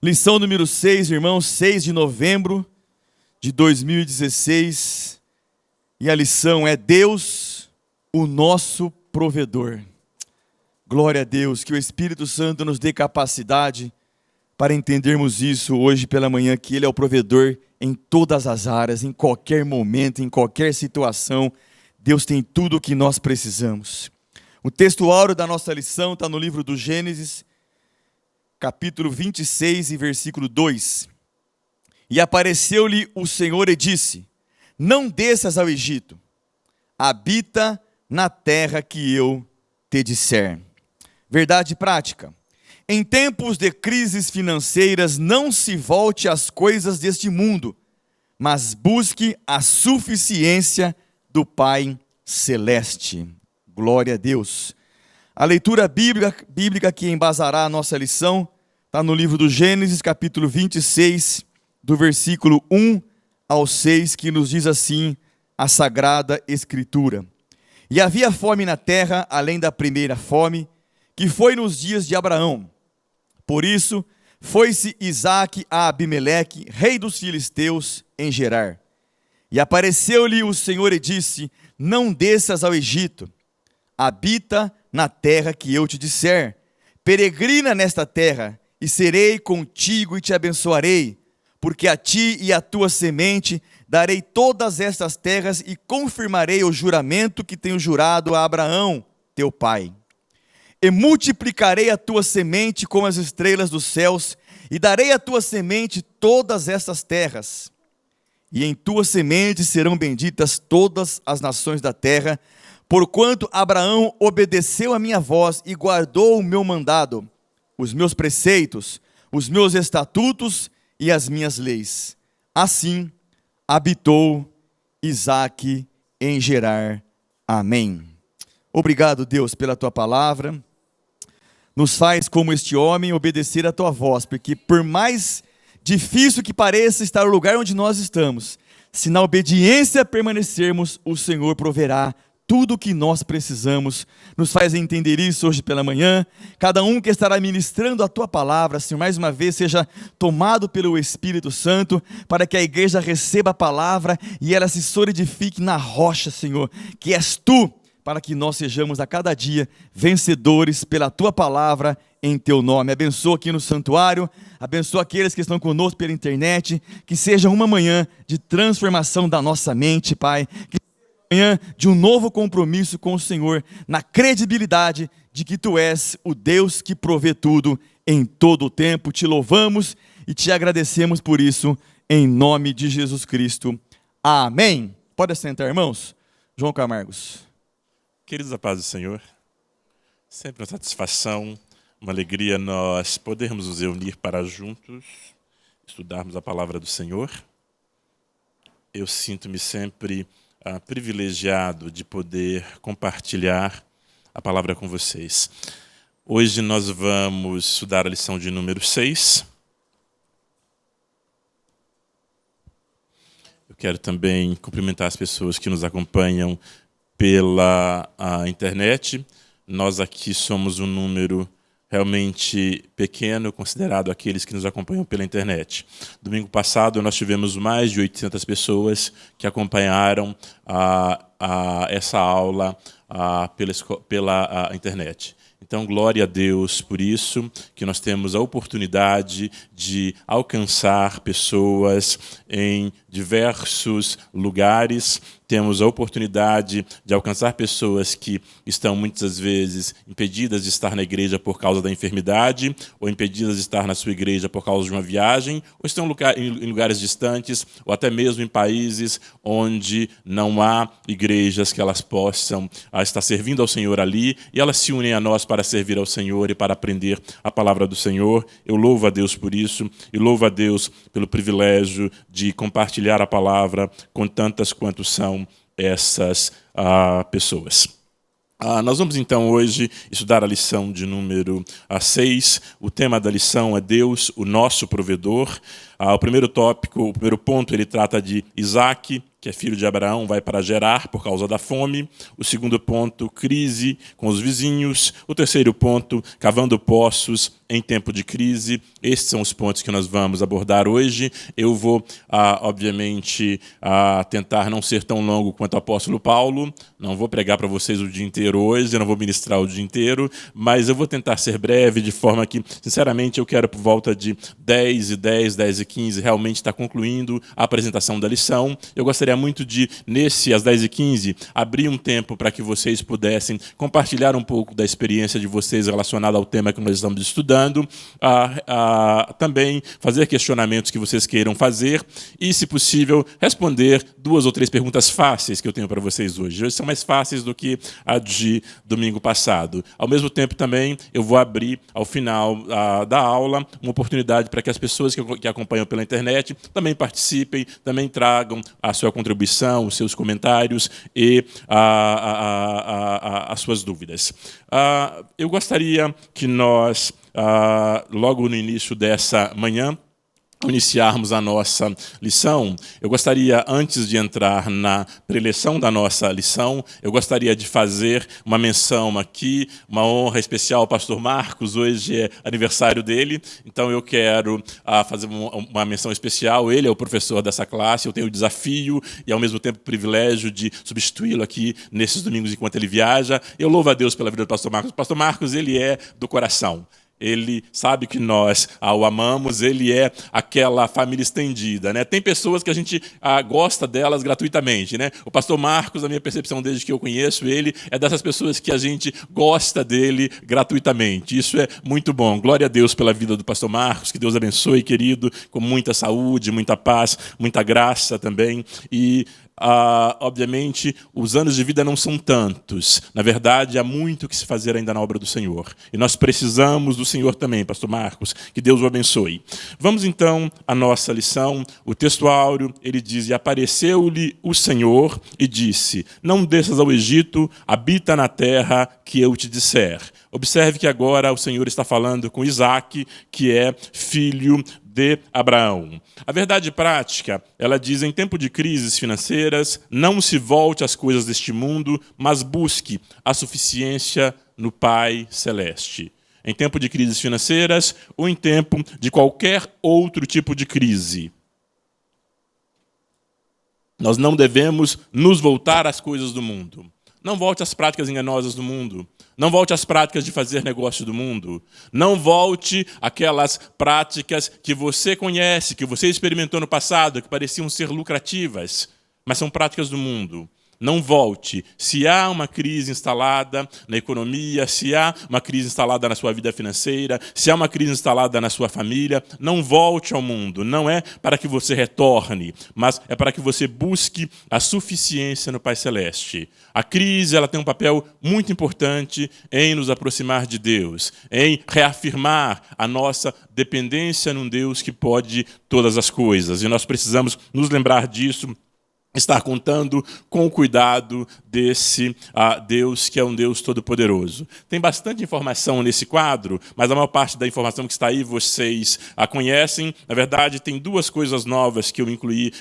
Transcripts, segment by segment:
Lição número 6, irmãos, 6 de novembro de 2016. E a lição é Deus, o nosso provedor. Glória a Deus, que o Espírito Santo nos dê capacidade para entendermos isso hoje pela manhã, que Ele é o provedor em todas as áreas, em qualquer momento, em qualquer situação. Deus tem tudo o que nós precisamos. O texto áureo da nossa lição está no livro do Gênesis, capítulo 26 e versículo 2. E apareceu-lhe o Senhor e disse: não desças ao Egito, habita na terra que eu te disser. Verdade prática. Em tempos de crises financeiras, não se volte às coisas deste mundo, mas busque a suficiência do Pai Celeste. Glória a Deus. A leitura bíblica que embasará a nossa lição está no livro do Gênesis, capítulo 26, do versículo 1 ao 6, que nos diz assim a Sagrada Escritura. E havia fome na terra, além da primeira fome, que foi nos dias de Abraão. Por isso, foi-se Isaque a Abimeleque, rei dos filisteus, em Gerar. E apareceu-lhe o Senhor e disse: não desças ao Egito, habita na terra que eu te disser. Peregrina nesta terra, e serei contigo e te abençoarei, porque a ti e à tua semente darei todas estas terras e confirmarei o juramento que tenho jurado a Abraão, teu pai. E multiplicarei a tua semente como as estrelas dos céus, e darei à tua semente todas estas terras. E em tua semente serão benditas todas as nações da terra, porquanto Abraão obedeceu a minha voz e guardou o meu mandado, os meus preceitos, os meus estatutos e as minhas leis. Assim habitou Isaque em Gerar. Amém. Obrigado, Deus, pela tua palavra. Nos faz, como este homem, obedecer a tua voz, porque por mais difícil que pareça estar no lugar onde nós estamos, se na obediência permanecermos, o Senhor proverá tudo o que nós precisamos. Nos faz entender isso hoje pela manhã. Cada um que estará ministrando a tua palavra, Senhor, mais uma vez seja tomado pelo Espírito Santo, para que a igreja receba a palavra e ela se solidifique na rocha, Senhor, que és tu, para que nós sejamos a cada dia vencedores pela tua palavra em teu nome. Abençoa aqui no santuário, abençoa aqueles que estão conosco pela internet, que seja uma manhã de transformação da nossa mente, Pai, que manhã de um novo compromisso com o Senhor, na credibilidade de que Tu és o Deus que provê tudo em todo o tempo. Te louvamos e te agradecemos por isso, em nome de Jesus Cristo. Amém. Pode assentar, irmãos. João Camargos. Queridos, a paz do Senhor, sempre uma satisfação, uma alegria nós podermos nos reunir para juntos estudarmos a palavra do Senhor. Eu sinto-me sempre privilegiado de poder compartilhar a palavra com vocês. Hoje nós vamos estudar a lição de número 6. Eu quero também cumprimentar as pessoas que nos acompanham pela internet. Nós aqui somos um número realmente pequeno, considerado aqueles que nos acompanham pela internet. Domingo passado nós tivemos mais de 800 pessoas que acompanharam essa aula pela internet. Então, glória a Deus por isso, que nós temos a oportunidade de alcançar pessoas em diversos lugares. Temos a oportunidade de alcançar pessoas que estão muitas vezes impedidas de estar na igreja por causa da enfermidade, ou impedidas de estar na sua igreja por causa de uma viagem, ou estão em lugares distantes, ou até mesmo em países onde não há igrejas que elas possam estar servindo ao Senhor ali, e elas se unem a nós para servir ao Senhor e para aprender a palavra do Senhor. Eu louvo a Deus por isso, e louvo a Deus pelo privilégio de compartilhar a palavra com tantas quantos são essas pessoas. Nós vamos então hoje estudar a lição de número 6. O tema da lição é Deus, o nosso provedor. O primeiro tópico, o primeiro ponto, ele trata de Isaac, que é filho de Abraão, vai para Gerar por causa da fome. O segundo ponto, crise com os vizinhos. O terceiro ponto, cavando poços em tempo de crise. Estes são os pontos que nós vamos abordar hoje. Eu vou, obviamente, tentar não ser tão longo quanto o apóstolo Paulo. Não vou pregar para vocês o dia inteiro hoje, eu não vou ministrar o dia inteiro, mas eu vou tentar ser breve, de forma que, sinceramente, eu quero por volta de 10h10, 10h15, realmente estar concluindo a apresentação da lição. Eu gostaria muito de, às 10h15, abrir um tempo para que vocês pudessem compartilhar um pouco da experiência de vocês relacionada ao tema que nós estamos estudando, também fazer questionamentos que vocês queiram fazer e, se possível, responder 2 ou 3 perguntas fáceis que eu tenho para vocês hoje. Hoje são mais fáceis do que a de domingo passado. Ao mesmo tempo, também, eu vou abrir, ao final da aula, uma oportunidade para que as pessoas que acompanham pela internet também participem, também tragam a sua contribuição, os seus comentários e as suas dúvidas. Eu gostaria que nós, logo no início dessa manhã, iniciarmos a nossa lição, eu gostaria, antes de entrar na preleção da nossa lição, eu gostaria de fazer uma menção aqui, uma honra especial ao pastor Marcos. Hoje é aniversário dele, então eu quero fazer uma menção especial. Ele é o professor dessa classe, eu tenho o desafio e, ao mesmo tempo, o privilégio de substituí-lo aqui nesses domingos enquanto ele viaja. Eu louvo a Deus pela vida do pastor Marcos. O pastor Marcos, ele é do coração. Ele sabe que nós o amamos, ele é aquela família estendida, né? Tem pessoas que a gente gosta delas gratuitamente, né? O pastor Marcos, a minha percepção desde que eu conheço ele, é dessas pessoas que a gente gosta dele gratuitamente. Isso é muito bom. Glória a Deus pela vida do pastor Marcos, que Deus abençoe, querido, com muita saúde, muita paz, muita graça também. E obviamente, os anos de vida não são tantos. Na verdade, há muito que se fazer ainda na obra do Senhor. E nós precisamos do Senhor também, pastor Marcos. Que Deus o abençoe. Vamos, então, à nossa lição. O texto áureo, ele diz: E apareceu-lhe o Senhor e disse: Não desças ao Egito, habita na terra que eu te disser. Observe que agora o Senhor está falando com Isaac, que é filho de Abraão. A verdade prática, ela diz: em tempo de crises financeiras, não se volte às coisas deste mundo, mas busque a suficiência no Pai Celeste. Em tempo de crises financeiras ou em tempo de qualquer outro tipo de crise, nós não devemos nos voltar às coisas do mundo. Não volte às práticas enganosas do mundo. Não volte às práticas de fazer negócio do mundo. Não volte àquelas práticas que você conhece, que você experimentou no passado, que pareciam ser lucrativas, mas são práticas do mundo. Não volte. Se há uma crise instalada na economia, se há uma crise instalada na sua vida financeira, se há uma crise instalada na sua família, não volte ao mundo. Não é para que você retorne, mas é para que você busque a suficiência no Pai Celeste. A crise, ela tem um papel muito importante em nos aproximar de Deus, em reafirmar a nossa dependência num Deus que pode todas as coisas. E nós precisamos nos lembrar disso, estar contando com o cuidado desse Deus, que é um Deus todo-poderoso. Tem bastante informação nesse quadro, mas a maior parte da informação que está aí vocês conhecem. Na verdade, tem 2 coisas novas que eu incluí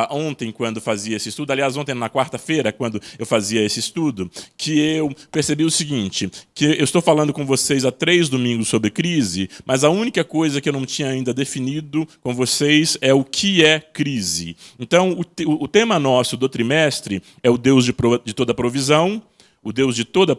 ontem, quando fazia esse estudo. Aliás, ontem, na quarta-feira, quando eu fazia esse estudo, que eu percebi o seguinte, que eu estou falando com vocês há 3 domingos sobre crise, mas a única coisa que eu não tinha ainda definido com vocês é o que é crise. Então, o tema nosso do trimestre é o Deus de toda provisão, o Deus de toda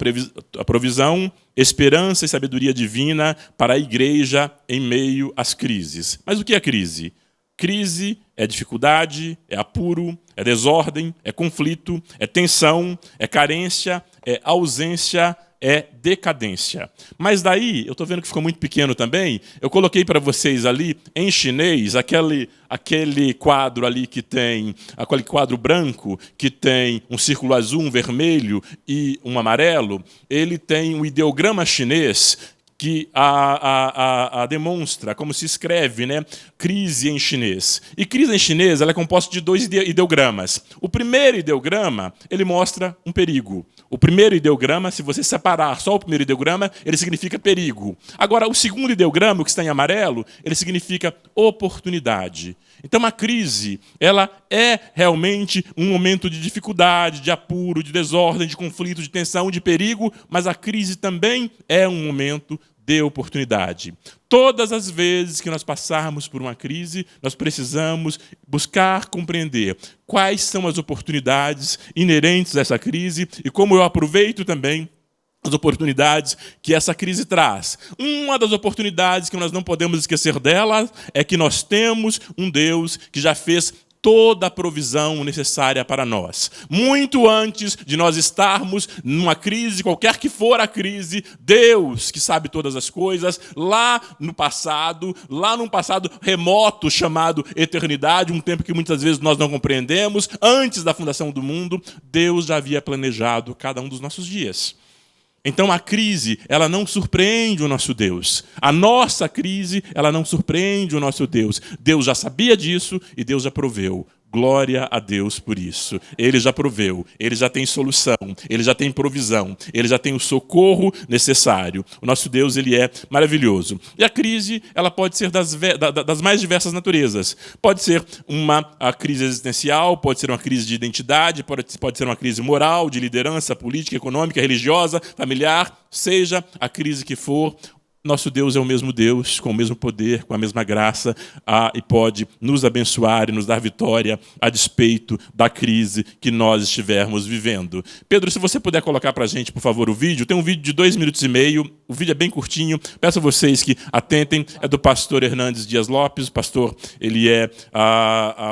a provisão, esperança e sabedoria divina para a igreja em meio às crises. Mas o que é crise? Crise é dificuldade, é apuro, é desordem, é conflito, é tensão, é carência, é ausência, é decadência. Mas daí, eu estou vendo que ficou muito pequeno também, eu coloquei para vocês ali, em chinês, aquele quadro ali que tem, aquele quadro branco, que tem um círculo azul, um vermelho e um amarelo, ele tem um ideograma chinês que demonstra, como se escreve, né, crise em chinês. E crise em chinês ela é composta de 2 ideogramas. O primeiro ideograma, ele mostra um perigo. O primeiro ideograma, se você separar só o primeiro ideograma, ele significa perigo. Agora, o segundo ideograma, o que está em amarelo, ele significa oportunidade. Então, a crise, ela é realmente um momento de dificuldade, de apuro, de desordem, de conflito, de tensão, de perigo, mas a crise também é um momento de oportunidade. Todas as vezes que nós passarmos por uma crise, nós precisamos buscar compreender quais são as oportunidades inerentes a essa crise e como eu aproveito também as oportunidades que essa crise traz. Uma das oportunidades que nós não podemos esquecer dela é que nós temos um Deus que já fez toda a provisão necessária para nós. Muito antes de nós estarmos numa crise, qualquer que for a crise, Deus, que sabe todas as coisas, lá num passado remoto chamado eternidade, um tempo que muitas vezes nós não compreendemos, antes da fundação do mundo, Deus já havia planejado cada um dos nossos dias. Então a crise, ela não surpreende o nosso Deus. A nossa crise, ela não surpreende o nosso Deus. Deus já sabia disso e Deus já proveu. Glória a Deus por isso. Ele já proveu, ele já tem solução, ele já tem provisão, ele já tem o socorro necessário. O nosso Deus, ele é maravilhoso. E a crise, ela pode ser das mais diversas naturezas. Pode ser uma crise existencial, pode ser uma crise de identidade, pode ser uma crise moral, de liderança, política, econômica, religiosa, familiar, seja a crise que for. Nosso Deus é o mesmo Deus, com o mesmo poder, com a mesma graça, e pode nos abençoar e nos dar vitória a despeito da crise que nós estivermos vivendo. Pedro, se você puder colocar para a gente, por favor, o vídeo. Tem um vídeo de 2 minutos e meio, o vídeo é bem curtinho. Peço a vocês que atentem, é do pastor Hernandes Dias Lopes. O pastor, ele é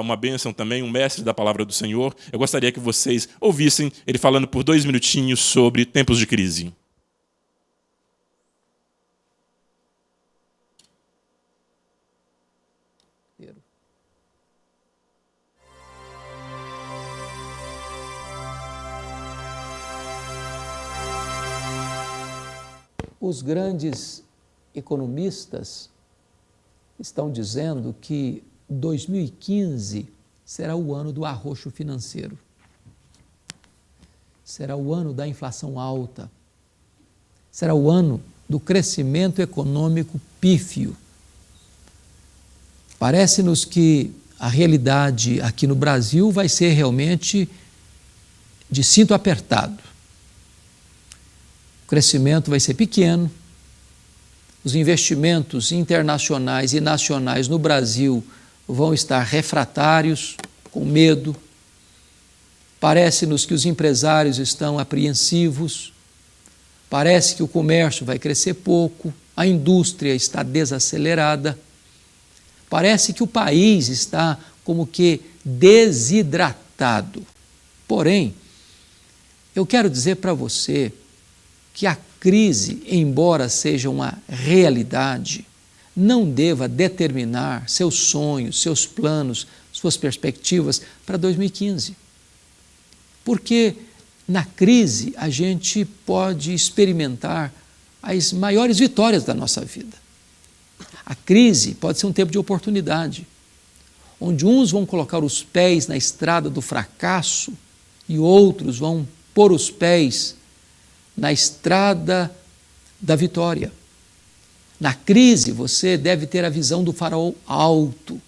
uma bênção também, um mestre da palavra do Senhor. Eu gostaria que vocês ouvissem ele falando por 2 minutinhos sobre tempos de crise. Os grandes economistas estão dizendo que 2015 será o ano do arroxo financeiro. Será o ano da inflação alta. Será o ano do crescimento econômico pífio. Parece-nos que a realidade aqui no Brasil vai ser realmente de cinto apertado. O crescimento vai ser pequeno, os investimentos internacionais e nacionais no Brasil vão estar refratários, com medo. Parece-nos que os empresários estão apreensivos, parece que o comércio vai crescer pouco, a indústria está desacelerada, parece que o país está como que desidratado. Porém, eu quero dizer para você que a crise, embora seja uma realidade, não deva determinar seus sonhos, seus planos, suas perspectivas para 2015. Porque na crise a gente pode experimentar as maiores vitórias da nossa vida. A crise pode ser um tempo de oportunidade, onde uns vão colocar os pés na estrada do fracasso e outros vão pôr os pés na estrada da vitória. Na crise, você deve ter a visão do farol alto.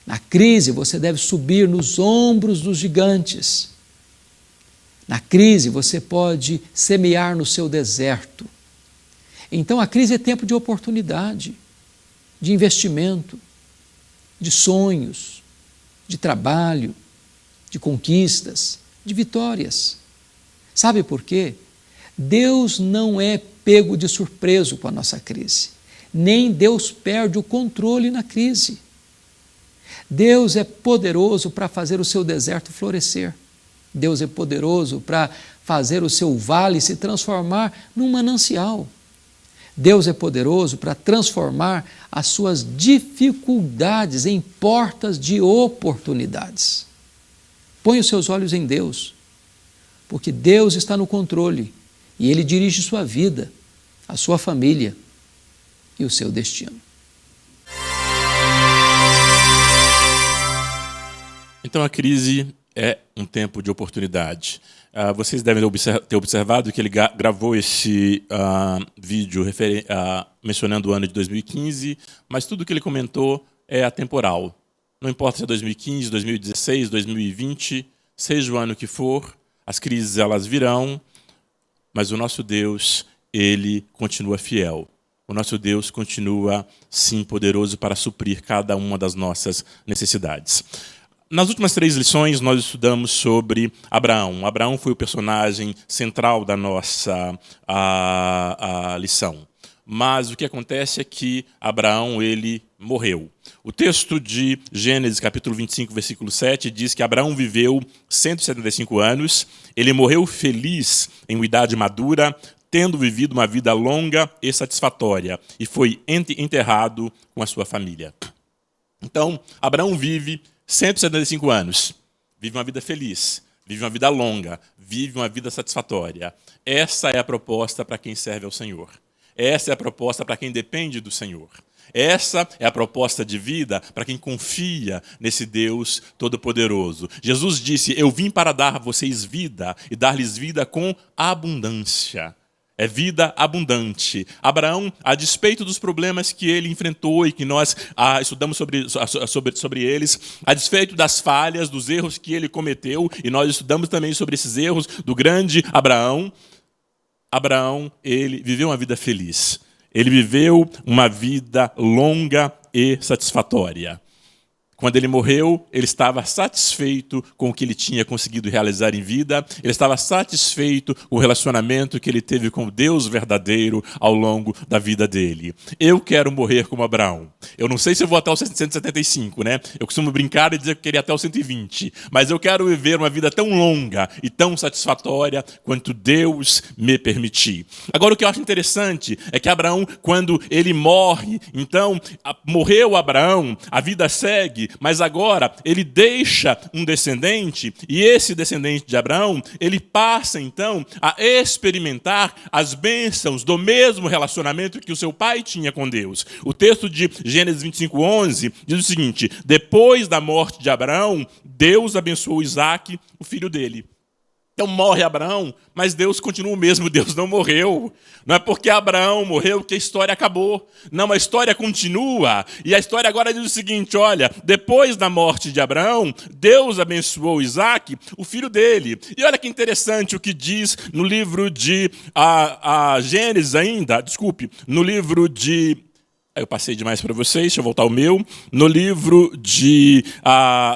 Na crise, você deve subir nos ombros dos gigantes. Na crise, você pode semear no seu deserto. Então, a crise é tempo de oportunidade, de investimento, de sonhos, de trabalho, de conquistas, de vitórias. Sabe por quê? Deus não é pego de surpresa com a nossa crise, nem Deus perde o controle na crise. Deus é poderoso para fazer o seu deserto florescer. Deus é poderoso para fazer o seu vale se transformar num manancial. Deus é poderoso para transformar as suas dificuldades em portas de oportunidades. Põe os seus olhos em Deus, porque Deus está no controle e Ele dirige sua vida, a sua família. e o seu destino. Então a crise é um tempo de oportunidade. Vocês devem ter observado que ele gravou esse vídeo mencionando o ano de 2015, mas tudo que ele comentou é atemporal. Não importa se é 2015, 2016, 2020, seja o ano que for, as crises elas virão, mas o nosso Deus, ele continua fiel. O nosso Deus continua, sim, poderoso para suprir cada uma das nossas necessidades. Nas últimas 3 lições, nós estudamos sobre Abraão. Abraão foi o personagem central da nossa lição. Mas o que acontece é que Abraão, ele morreu. O texto de Gênesis, capítulo 25, versículo 7, diz que Abraão viveu 175 anos, ele morreu feliz em uma idade madura, tendo vivido uma vida longa e satisfatória, e foi enterrado com a sua família. Então, Abraão vive 175 anos, vive uma vida feliz, vive uma vida longa, vive uma vida satisfatória. Essa é a proposta para quem serve ao Senhor. Essa é a proposta para quem depende do Senhor. Essa é a proposta de vida para quem confia nesse Deus Todo-Poderoso. Jesus disse, eu vim para dar a vocês vida e dar-lhes vida com abundância. É vida abundante. Abraão, a despeito dos problemas que ele enfrentou e que nós estudamos sobre eles, a despeito das falhas, dos erros que ele cometeu, e nós estudamos também sobre esses erros do grande Abraão, ele viveu uma vida feliz. Ele viveu uma vida longa e satisfatória. Quando ele morreu, ele estava satisfeito com o que ele tinha conseguido realizar em vida, ele estava satisfeito com o relacionamento que ele teve com o Deus verdadeiro ao longo da vida dele. Eu quero morrer como Abraão. Eu não sei se eu vou até os 175, né? Eu costumo brincar e dizer que eu queria até os 120, mas eu quero viver uma vida tão longa e tão satisfatória quanto Deus me permitir. Agora, o que eu acho interessante é que Abraão, quando ele morre, então, morreu Abraão, a vida segue, mas agora ele deixa um descendente, e esse descendente de Abraão, ele passa então a experimentar as bênçãos do mesmo relacionamento que o seu pai tinha com Deus. O texto de Gênesis 25:11 diz o seguinte, depois da morte de Abraão, Deus abençoou Isaque, o filho dele. Então morre Abraão, mas Deus continua o mesmo, Deus não morreu. Não é porque Abraão morreu que a história acabou. Não, a história continua. E a história agora diz o seguinte, olha, depois da morte de Abraão, Deus abençoou Isaque, o filho dele. E olha que interessante o que diz no livro de Gênesis ainda, no livro de... Eu passei demais para vocês, deixa eu voltar ao meu. No livro de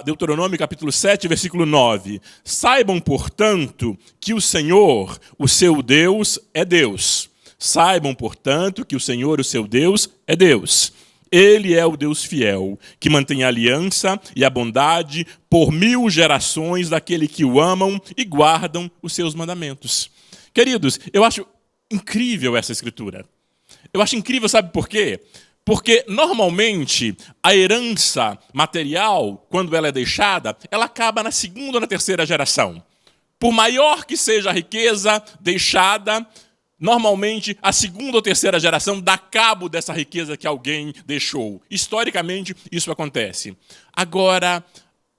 Deuteronômio, capítulo 7, versículo 9. Saibam, portanto, que o Senhor, o seu Deus, é Deus. Saibam, portanto, que o Senhor, o seu Deus, é Deus. Ele é o Deus fiel, que mantém a aliança e a bondade por 1000 gerações daquele que o amam e guardam os seus mandamentos. Queridos, eu acho incrível essa escritura. Eu acho incrível, sabe por quê? Porque, normalmente, a herança material, quando ela é deixada, ela acaba na 2ª ou na 3ª geração. Por maior que seja a riqueza deixada, normalmente, a 2ª ou 3ª geração dá cabo dessa riqueza que alguém deixou. Historicamente, isso acontece. Agora,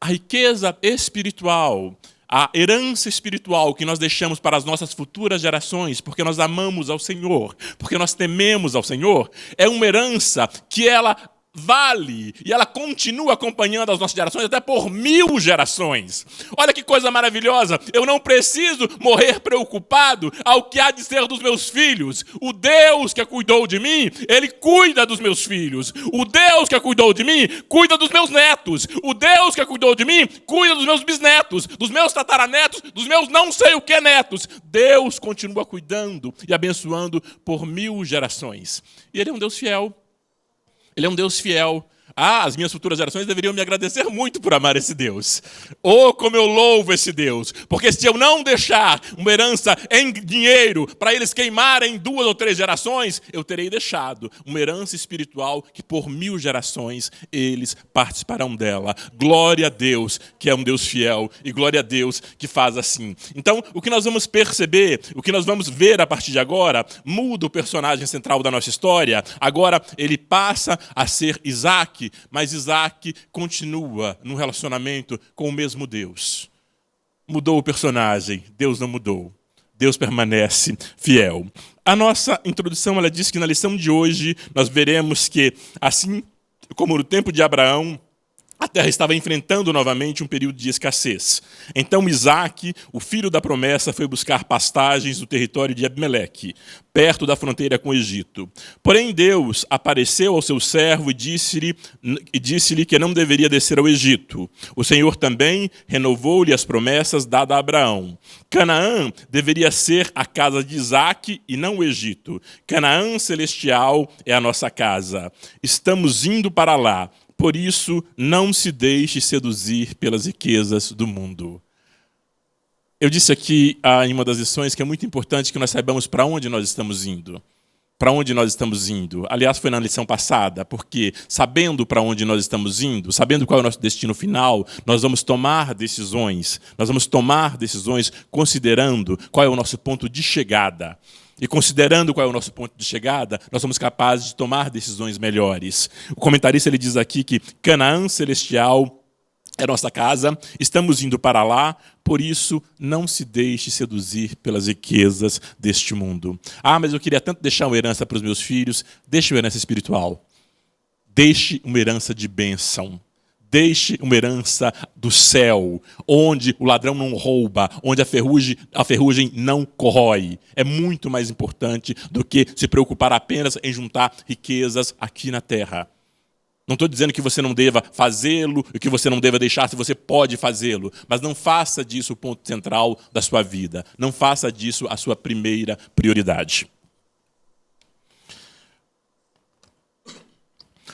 a riqueza espiritual, a herança espiritual que nós deixamos para as nossas futuras gerações, porque nós amamos ao Senhor, porque nós tememos ao Senhor, é uma herança que ela vale e ela continua acompanhando as nossas gerações até por 1000 gerações. Olha que coisa maravilhosa, eu não preciso morrer preocupado ao que há de ser dos meus filhos. O Deus que cuidou de mim, Ele cuida dos meus filhos. O Deus que cuidou de mim, cuida dos meus netos. O Deus que cuidou de mim, cuida dos meus bisnetos, dos meus tataranetos, dos meus não sei o que netos. Deus continua cuidando e abençoando por 1000 gerações. E Ele é um Deus fiel. Ele é um Deus fiel. as minhas futuras gerações deveriam me agradecer muito por amar esse Deus. Oh, como eu louvo esse Deus. Porque se eu não deixar uma herança em dinheiro para eles queimarem 2 ou 3 gerações, eu terei deixado uma herança espiritual que por 1000 gerações eles participarão dela. Glória a Deus, que é um Deus fiel, e glória a Deus que faz assim. Então, o que nós vamos perceber, o que nós vamos ver a partir de agora, muda o personagem central da nossa história. Agora ele passa a ser Isaac, mas Isaac continua num relacionamento com o mesmo Deus. Mudou o personagem, Deus não mudou. Deus permanece fiel. A nossa introdução, ela diz que na lição de hoje nós veremos que, assim como no tempo de Abraão, a terra estava enfrentando novamente um período de escassez. Então Isaac, o filho da promessa, foi buscar pastagens no território de Abimeleque, perto da fronteira com o Egito. Porém Deus apareceu ao seu servo e disse-lhe que não deveria descer ao Egito. O Senhor também renovou-lhe as promessas dadas a Abraão. Canaã deveria ser a casa de Isaac e não o Egito. Canaã celestial é a nossa casa. Estamos indo para lá. Por isso, não se deixe seduzir pelas riquezas do mundo. Eu disse aqui em uma das lições que é muito importante que nós saibamos para onde nós estamos indo. Para onde nós estamos indo. Aliás, foi na lição passada, porque sabendo para onde nós estamos indo, sabendo qual é o nosso destino final, nós vamos tomar decisões. Nós vamos tomar decisões considerando qual é o nosso ponto de chegada. E considerando qual é o nosso ponto de chegada, nós somos capazes de tomar decisões melhores. O comentarista ele diz aqui que Canaã celestial é nossa casa, estamos indo para lá, por isso não se deixe seduzir pelas riquezas deste mundo. Mas eu queria tanto deixar uma herança para os meus filhos. Deixe uma herança espiritual. Deixe uma herança de bênção. Deixe uma herança do céu, onde o ladrão não rouba, onde a ferrugem não corrói. É muito mais importante do que se preocupar apenas em juntar riquezas aqui na terra. Não estou dizendo que você não deva fazê-lo e que você não deva deixar se você pode fazê-lo, mas não faça disso o ponto central da sua vida. Não faça disso a sua primeira prioridade.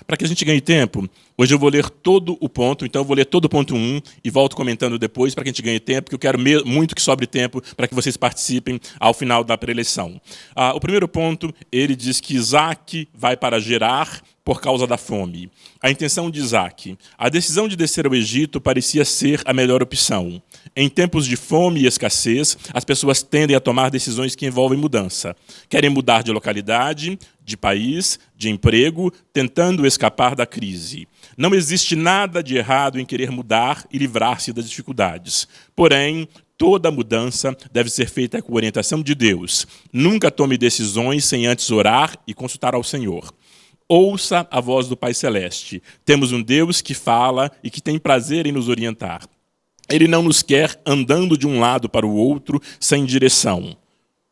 Para que a gente ganhe tempo, hoje eu vou ler todo o ponto, então eu vou ler todo o ponto 1 e volto comentando depois para que a gente ganhe tempo, porque eu quero muito que sobre tempo para que vocês participem ao final da preleção. O primeiro ponto, ele diz que Isaac vai para Gerar por causa da fome. A intenção de Isaac. A decisão de descer ao Egito parecia ser a melhor opção. Em tempos de fome e escassez, as pessoas tendem a tomar decisões que envolvem mudança. Querem mudar de localidade, de país, de emprego, tentando escapar da crise. Não existe nada de errado em querer mudar e livrar-se das dificuldades. Porém, toda mudança deve ser feita com orientação de Deus. Nunca tome decisões sem antes orar e consultar ao Senhor. Ouça a voz do Pai Celeste. Temos um Deus que fala e que tem prazer em nos orientar. Ele não nos quer andando de um lado para o outro sem direção.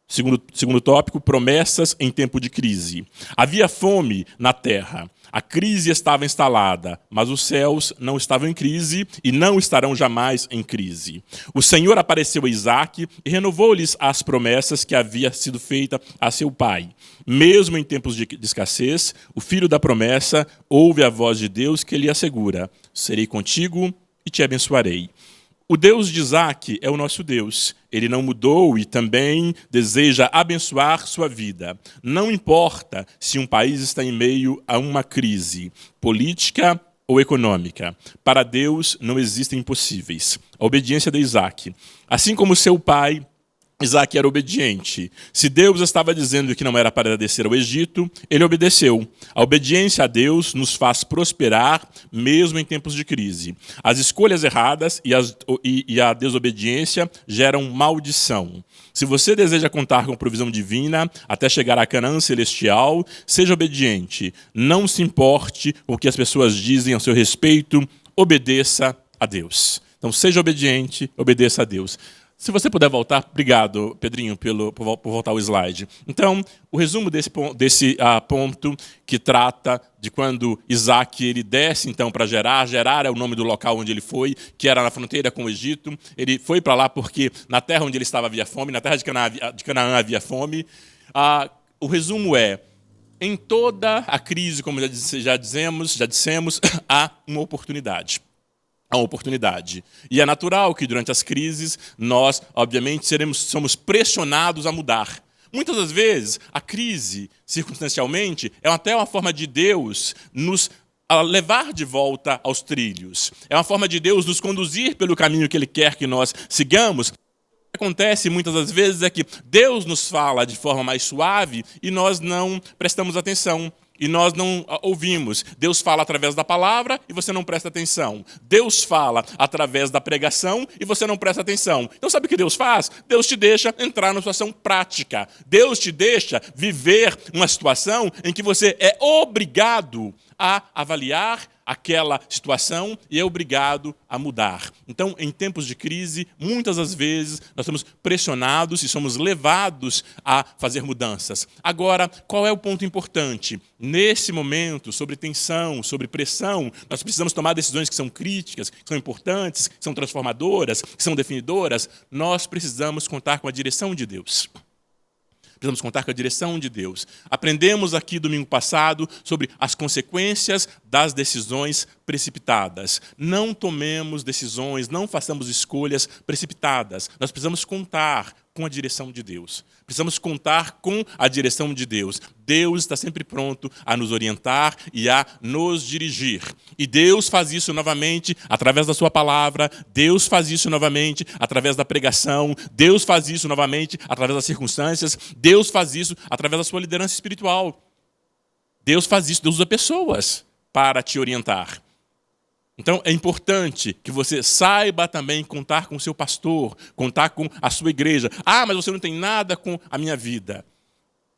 Segundo tópico, promessas em tempo de crise. Havia fome na terra. A crise estava instalada, mas os céus não estavam em crise e não estarão jamais em crise. O Senhor apareceu a Isaac e renovou-lhes as promessas que havia sido feita a seu pai. Mesmo em tempos de escassez, o filho da promessa ouve a voz de Deus que lhe assegura: serei contigo e te abençoarei. O Deus de Isaac é o nosso Deus. Ele não mudou e também deseja abençoar sua vida. Não importa se um país está em meio a uma crise política ou econômica. Para Deus não existem impossíveis. A obediência de Isaac. Assim como seu pai, Isaac era obediente. Se Deus estava dizendo que não era para descer ao Egito, ele obedeceu. A obediência a Deus nos faz prosperar, mesmo em tempos de crise. As escolhas erradas e a desobediência geram maldição. Se você deseja contar com provisão divina até chegar à Canaã celestial, seja obediente. Não se importe com o que as pessoas dizem a seu respeito, obedeça a Deus. Então, seja obediente, obedeça a Deus. Se você puder voltar, obrigado, Pedrinho, por voltar ao slide. Então, o resumo desse ponto que trata de quando Isaac ele desce então para Gerar. Gerar é o nome do local onde ele foi, que era na fronteira com o Egito. Ele foi para lá porque na terra onde ele estava havia fome, na terra de Canaã havia fome. O resumo é: Em toda a crise, como já dissemos, há uma oportunidade. Há uma oportunidade. E é natural que durante as crises nós, obviamente, somos pressionados a mudar. Muitas das vezes, a crise, circunstancialmente, é até uma forma de Deus nos levar de volta aos trilhos. É uma forma de Deus nos conduzir pelo caminho que Ele quer que nós sigamos. O que acontece muitas das vezes é que Deus nos fala de forma mais suave e nós não prestamos atenção. E nós não ouvimos. Deus fala através da palavra e você não presta atenção. Deus fala através da pregação e você não presta atenção. Então sabe o que Deus faz? Deus te deixa entrar numa situação prática. Deus te deixa viver uma situação em que você é obrigado a avaliar aquela situação e é obrigado a mudar. Então, em tempos de crise, muitas das vezes nós somos pressionados e somos levados a fazer mudanças. Agora, qual é o ponto importante? Nesse momento, sobre tensão, sobre pressão, nós precisamos tomar decisões que são críticas, que são importantes, que são transformadoras, que são definidoras. Nós precisamos contar com a direção de Deus. Precisamos contar com a direção de Deus. Aprendemos aqui domingo passado sobre as consequências das decisões precipitadas. Não tomemos decisões, não façamos escolhas precipitadas. Nós precisamos contar com a direção de Deus. Precisamos contar com a direção de Deus. Deus está sempre pronto a nos orientar e a nos dirigir. E Deus faz isso novamente através da sua palavra. Deus faz isso novamente através da pregação. Deus faz isso novamente através das circunstâncias. Deus faz isso através da sua liderança espiritual. Deus faz isso, Deus usa pessoas para te orientar. Então, é importante que você saiba também contar com o seu pastor, contar com a sua igreja. Ah, mas você não tem nada com a minha vida.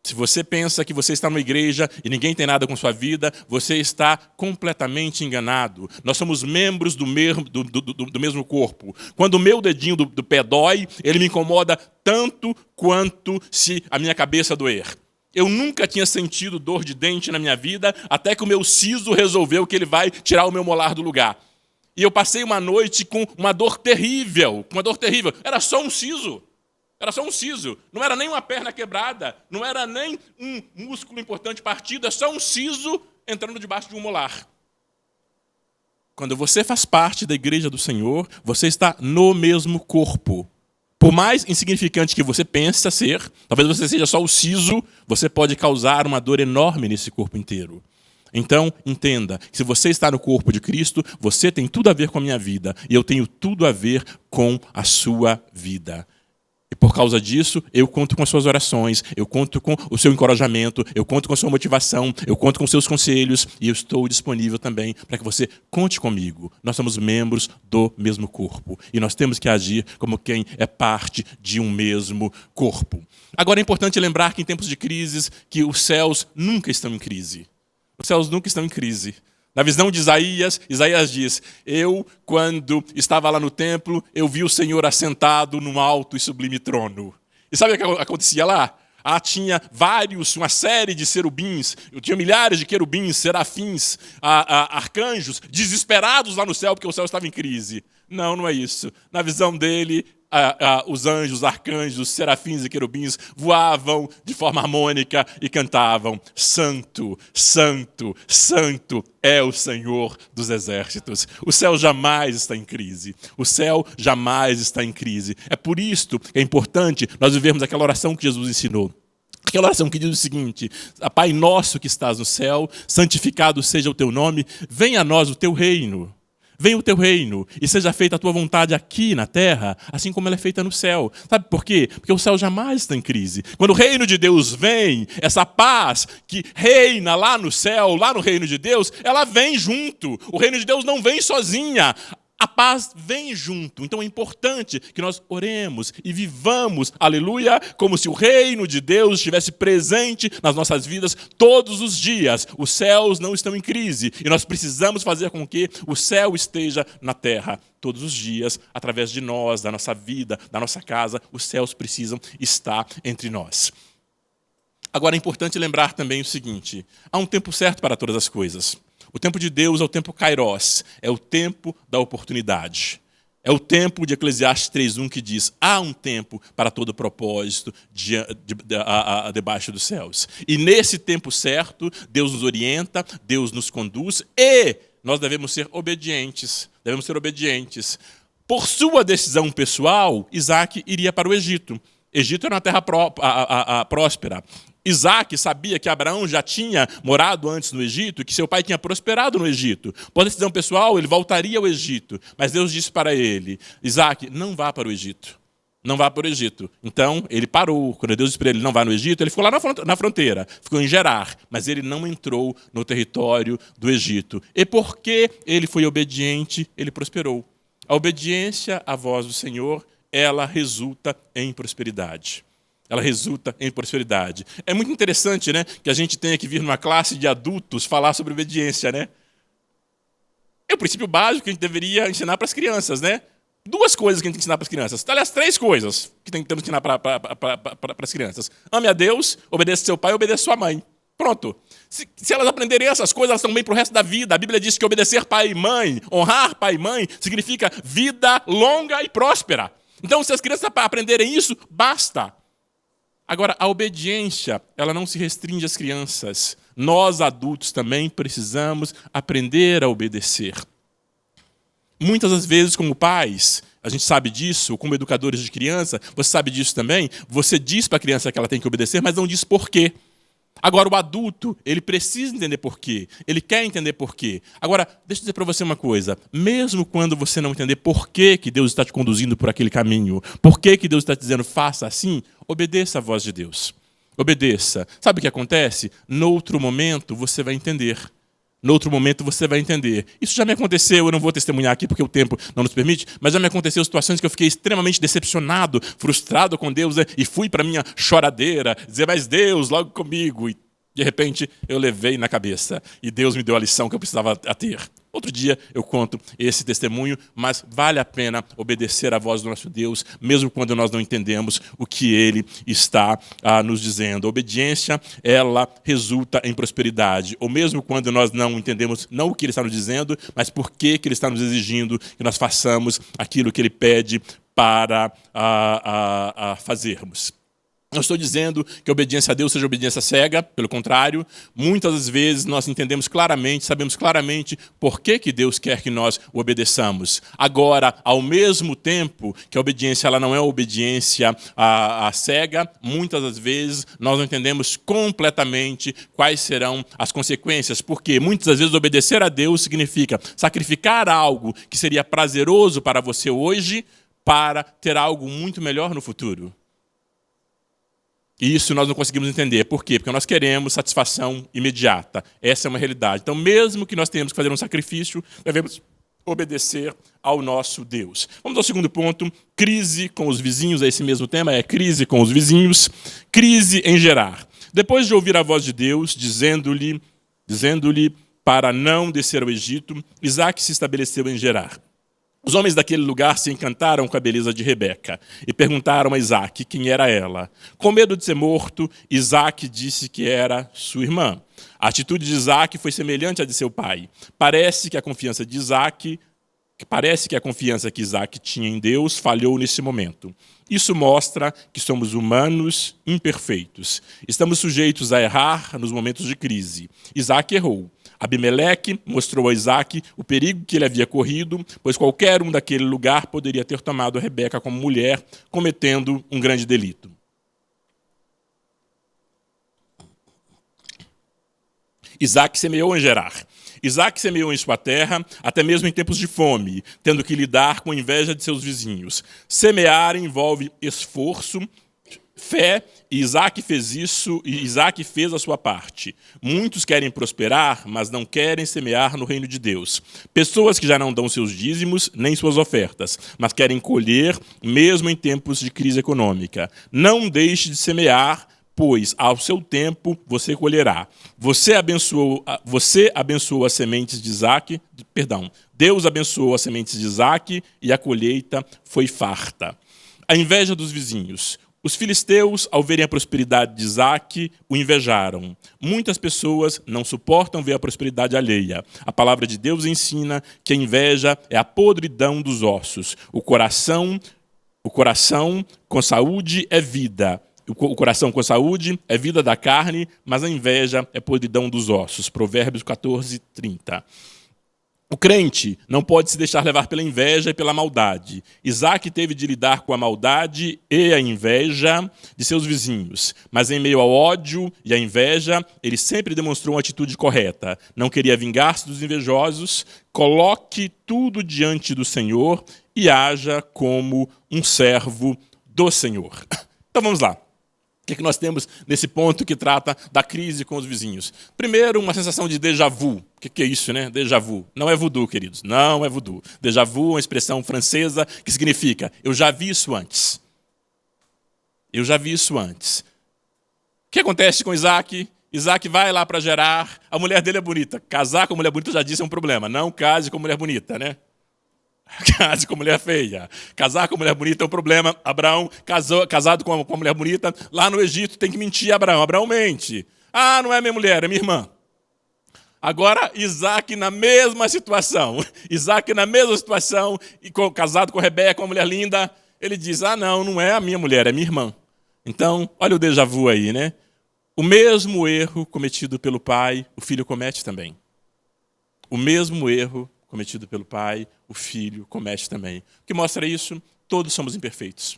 Se você pensa que você está numa igreja e ninguém tem nada com sua vida, você está completamente enganado. Nós somos membros do mesmo corpo. Quando o meu dedinho do pé dói, ele me incomoda tanto quanto se a minha cabeça doer. Eu nunca tinha sentido dor de dente na minha vida, até que o meu siso resolveu que ele vai tirar o meu molar do lugar. E eu passei uma noite com uma dor terrível, Era só um siso. Não era nem uma perna quebrada, não era nem um músculo importante partido, é só um siso entrando debaixo de um molar. Quando você faz parte da igreja do Senhor, você está no mesmo corpo. Por mais insignificante que você pense ser, talvez você seja só o siso, você pode causar uma dor enorme nesse corpo inteiro. Então, entenda que se você está no corpo de Cristo, você tem tudo a ver com a minha vida e eu tenho tudo a ver com a sua vida. E por causa disso, eu conto com as suas orações, eu conto com o seu encorajamento, eu conto com a sua motivação, eu conto com os seus conselhos e eu estou disponível também para que você conte comigo. Nós somos membros do mesmo corpo e nós temos que agir como quem é parte de um mesmo corpo. Agora é importante lembrar que em tempos de crises, que os céus nunca estão em crise. Os céus nunca estão em crise. Na visão de Isaías, Isaías diz, eu, quando estava lá no templo, eu vi o Senhor assentado num alto e sublime trono. E sabe o que acontecia lá? Tinha uma série de serubins, tinha milhares de querubins, serafins, arcanjos, desesperados lá no céu, porque o céu estava em crise. Não é isso. Na visão dele, os anjos, os arcanjos, os serafins e querubins voavam de forma harmônica e cantavam, Santo, Santo, Santo é o Senhor dos exércitos. O céu jamais está em crise. O céu jamais está em crise. É por isto que é importante nós vivermos aquela oração que Jesus ensinou. Aquela oração que diz o seguinte, Pai nosso que estás no céu, santificado seja o teu nome, venha a nós o teu reino. Venha o teu reino e seja feita a tua vontade aqui na terra, assim como ela é feita no céu. Sabe por quê? Porque o céu jamais está em crise. Quando o reino de Deus vem, essa paz que reina lá no céu, lá no reino de Deus, ela vem junto. O reino de Deus não vem sozinha. A paz vem junto. Então é importante que nós oremos e vivamos, aleluia, como se o reino de Deus estivesse presente nas nossas vidas todos os dias. Os céus não estão em crise e nós precisamos fazer com que o céu esteja na terra todos os dias, através de nós, da nossa vida, da nossa casa. Os céus precisam estar entre nós. Agora é importante lembrar também o seguinte, há um tempo certo para todas as coisas. O tempo de Deus é o tempo kairos, é o tempo da oportunidade. É o tempo de Eclesiastes 3:1 que diz: há um tempo para todo propósito debaixo dos céus. E nesse tempo certo, Deus nos orienta, Deus nos conduz e nós devemos ser obedientes. Devemos ser obedientes. Por sua decisão pessoal, Isaac iria para o Egito. Egito era uma terra próspera. Isaac sabia que Abraão já tinha morado antes no Egito e que seu pai tinha prosperado no Egito. Por decisão pessoal, ele voltaria ao Egito. Mas Deus disse para ele: Isaac, não vá para o Egito. Não vá para o Egito. Então, ele parou. Quando Deus disse para ele não vá no Egito, ele ficou lá na fronteira, ficou em Gerar, mas ele não entrou no território do Egito. E porque ele foi obediente, ele prosperou. A obediência à voz do Senhor, ela resulta em prosperidade. Ela resulta em prosperidade. É muito interessante, né, que a gente tenha que vir numa classe de adultos falar sobre obediência, né? É o princípio básico que a gente deveria ensinar para as crianças, né? 2 coisas que a gente tem que ensinar para as crianças. Aliás, 3 coisas que temos que ensinar para as crianças. Ame a Deus, obedeça seu pai e obedeça sua mãe. Pronto. Se elas aprenderem essas coisas, elas estão bem para o resto da vida. A Bíblia diz que obedecer pai e mãe, honrar pai e mãe, significa vida longa e próspera. Então, se as crianças aprenderem isso, basta. Agora, a obediência, ela não se restringe às crianças. Nós, adultos, também precisamos aprender a obedecer. Muitas das vezes, como pais, a gente sabe disso, como educadores de criança, você sabe disso também, você diz para a criança que ela tem que obedecer, mas não diz por quê. Agora, o adulto, ele precisa entender por quê. Ele quer entender por quê. Agora, deixa eu dizer para você uma coisa. Mesmo quando você não entender por que Deus está te conduzindo por aquele caminho, por que Deus está te dizendo faça assim, obedeça a voz de Deus. Obedeça. Sabe o que acontece? Noutro momento, você vai entender. Noutro momento você vai entender. Isso já me aconteceu, eu não vou testemunhar aqui porque o tempo não nos permite, mas já me aconteceu situações que eu fiquei extremamente decepcionado, frustrado com Deus, né? E fui para a minha choradeira, dizer, mas Deus, logo comigo. E de repente eu levei na cabeça e Deus me deu a lição que eu precisava ter. Outro dia eu conto esse testemunho, mas vale a pena obedecer à voz do nosso Deus, mesmo quando nós não entendemos o que Ele está nos dizendo. A obediência, ela resulta em prosperidade. Ou mesmo quando nós não entendemos, não o que Ele está nos dizendo, mas por que Ele está nos exigindo que nós façamos aquilo que Ele pede para fazermos. Não estou dizendo que a obediência a Deus seja obediência cega, pelo contrário, muitas das vezes nós entendemos claramente, sabemos claramente por que Deus quer que nós o obedeçamos. Agora, ao mesmo tempo que a obediência ela não é obediência a cega, muitas das vezes nós não entendemos completamente quais serão as consequências, porque muitas das vezes obedecer a Deus significa sacrificar algo que seria prazeroso para você hoje para ter algo muito melhor no futuro. E isso nós não conseguimos entender. Por quê? Porque nós queremos satisfação imediata. Essa é uma realidade. Então, mesmo que nós tenhamos que fazer um sacrifício, devemos obedecer ao nosso Deus. Vamos ao segundo ponto, crise com os vizinhos. Esse mesmo tema é crise com os vizinhos. Crise em Gerar. Depois de ouvir a voz de Deus, dizendo-lhe para não descer ao Egito, Isaac se estabeleceu em Gerar. Os homens daquele lugar se encantaram com a beleza de Rebeca e perguntaram a Isaac quem era ela. Com medo de ser morto, Isaac disse que era sua irmã. A atitude de Isaac foi semelhante à de seu pai. Parece que a confiança que Isaac tinha em Deus falhou nesse momento. Isso mostra que somos humanos imperfeitos. Estamos sujeitos a errar nos momentos de crise. Isaac errou. Abimeleque mostrou a Isaac o perigo que ele havia corrido, pois qualquer um daquele lugar poderia ter tomado Rebeca como mulher, cometendo um grande delito. Isaac semeou em Gerar. Isaac semeou em sua terra, até mesmo em tempos de fome, tendo que lidar com a inveja de seus vizinhos. Semear envolve esforço, fé, e Isaac fez isso, e Isaac fez a sua parte. Muitos querem prosperar, mas não querem semear no reino de Deus. Pessoas que já não dão seus dízimos, nem suas ofertas, mas querem colher, mesmo em tempos de crise econômica. Não deixe de semear, pois ao seu tempo você colherá. Deus abençoou as sementes de Isaac e a colheita foi farta. A inveja dos vizinhos. Os filisteus, ao verem a prosperidade de Isaque, o invejaram. Muitas pessoas não suportam ver a prosperidade alheia. A palavra de Deus ensina que a inveja é a podridão dos ossos. O coração com saúde é vida. O coração com saúde é vida da carne, mas a inveja é podridão dos ossos. Provérbios 14, 30. O crente não pode se deixar levar pela inveja e pela maldade. Isaque teve de lidar com a maldade e a inveja de seus vizinhos, mas em meio ao ódio e à inveja, ele sempre demonstrou uma atitude correta. Não queria vingar-se dos invejosos. Coloque tudo diante do Senhor e haja como um servo do Senhor. Então vamos lá. O que nós temos nesse ponto que trata da crise com os vizinhos? Primeiro, uma sensação de déjà vu. O que é isso, né? Déjà vu. Não é voodoo, queridos. Não é voodoo. Déjà vu é uma expressão francesa que significa eu já vi isso antes. Eu já vi isso antes. O que acontece com Isaque? Isaque vai lá para Gerar. A mulher dele é bonita. Casar com mulher bonita, já disse, é um problema. Não case com mulher bonita, né? Case com mulher feia. Casar com mulher bonita é um problema. Abraão, casado com uma mulher bonita, lá no Egito, tem que mentir a Abraão. Abraão mente. Ah, não é minha mulher, é minha irmã. Agora, Isaque na mesma situação. Isaque na mesma situação, e casado com Rebeca, uma mulher linda, ele diz, ah, não é a minha mulher, é minha irmã. Então, olha o déjà vu aí, né? O mesmo erro cometido pelo pai, o filho comete também. O mesmo erro cometido pelo pai, o filho comete também. O que mostra isso? Todos somos imperfeitos.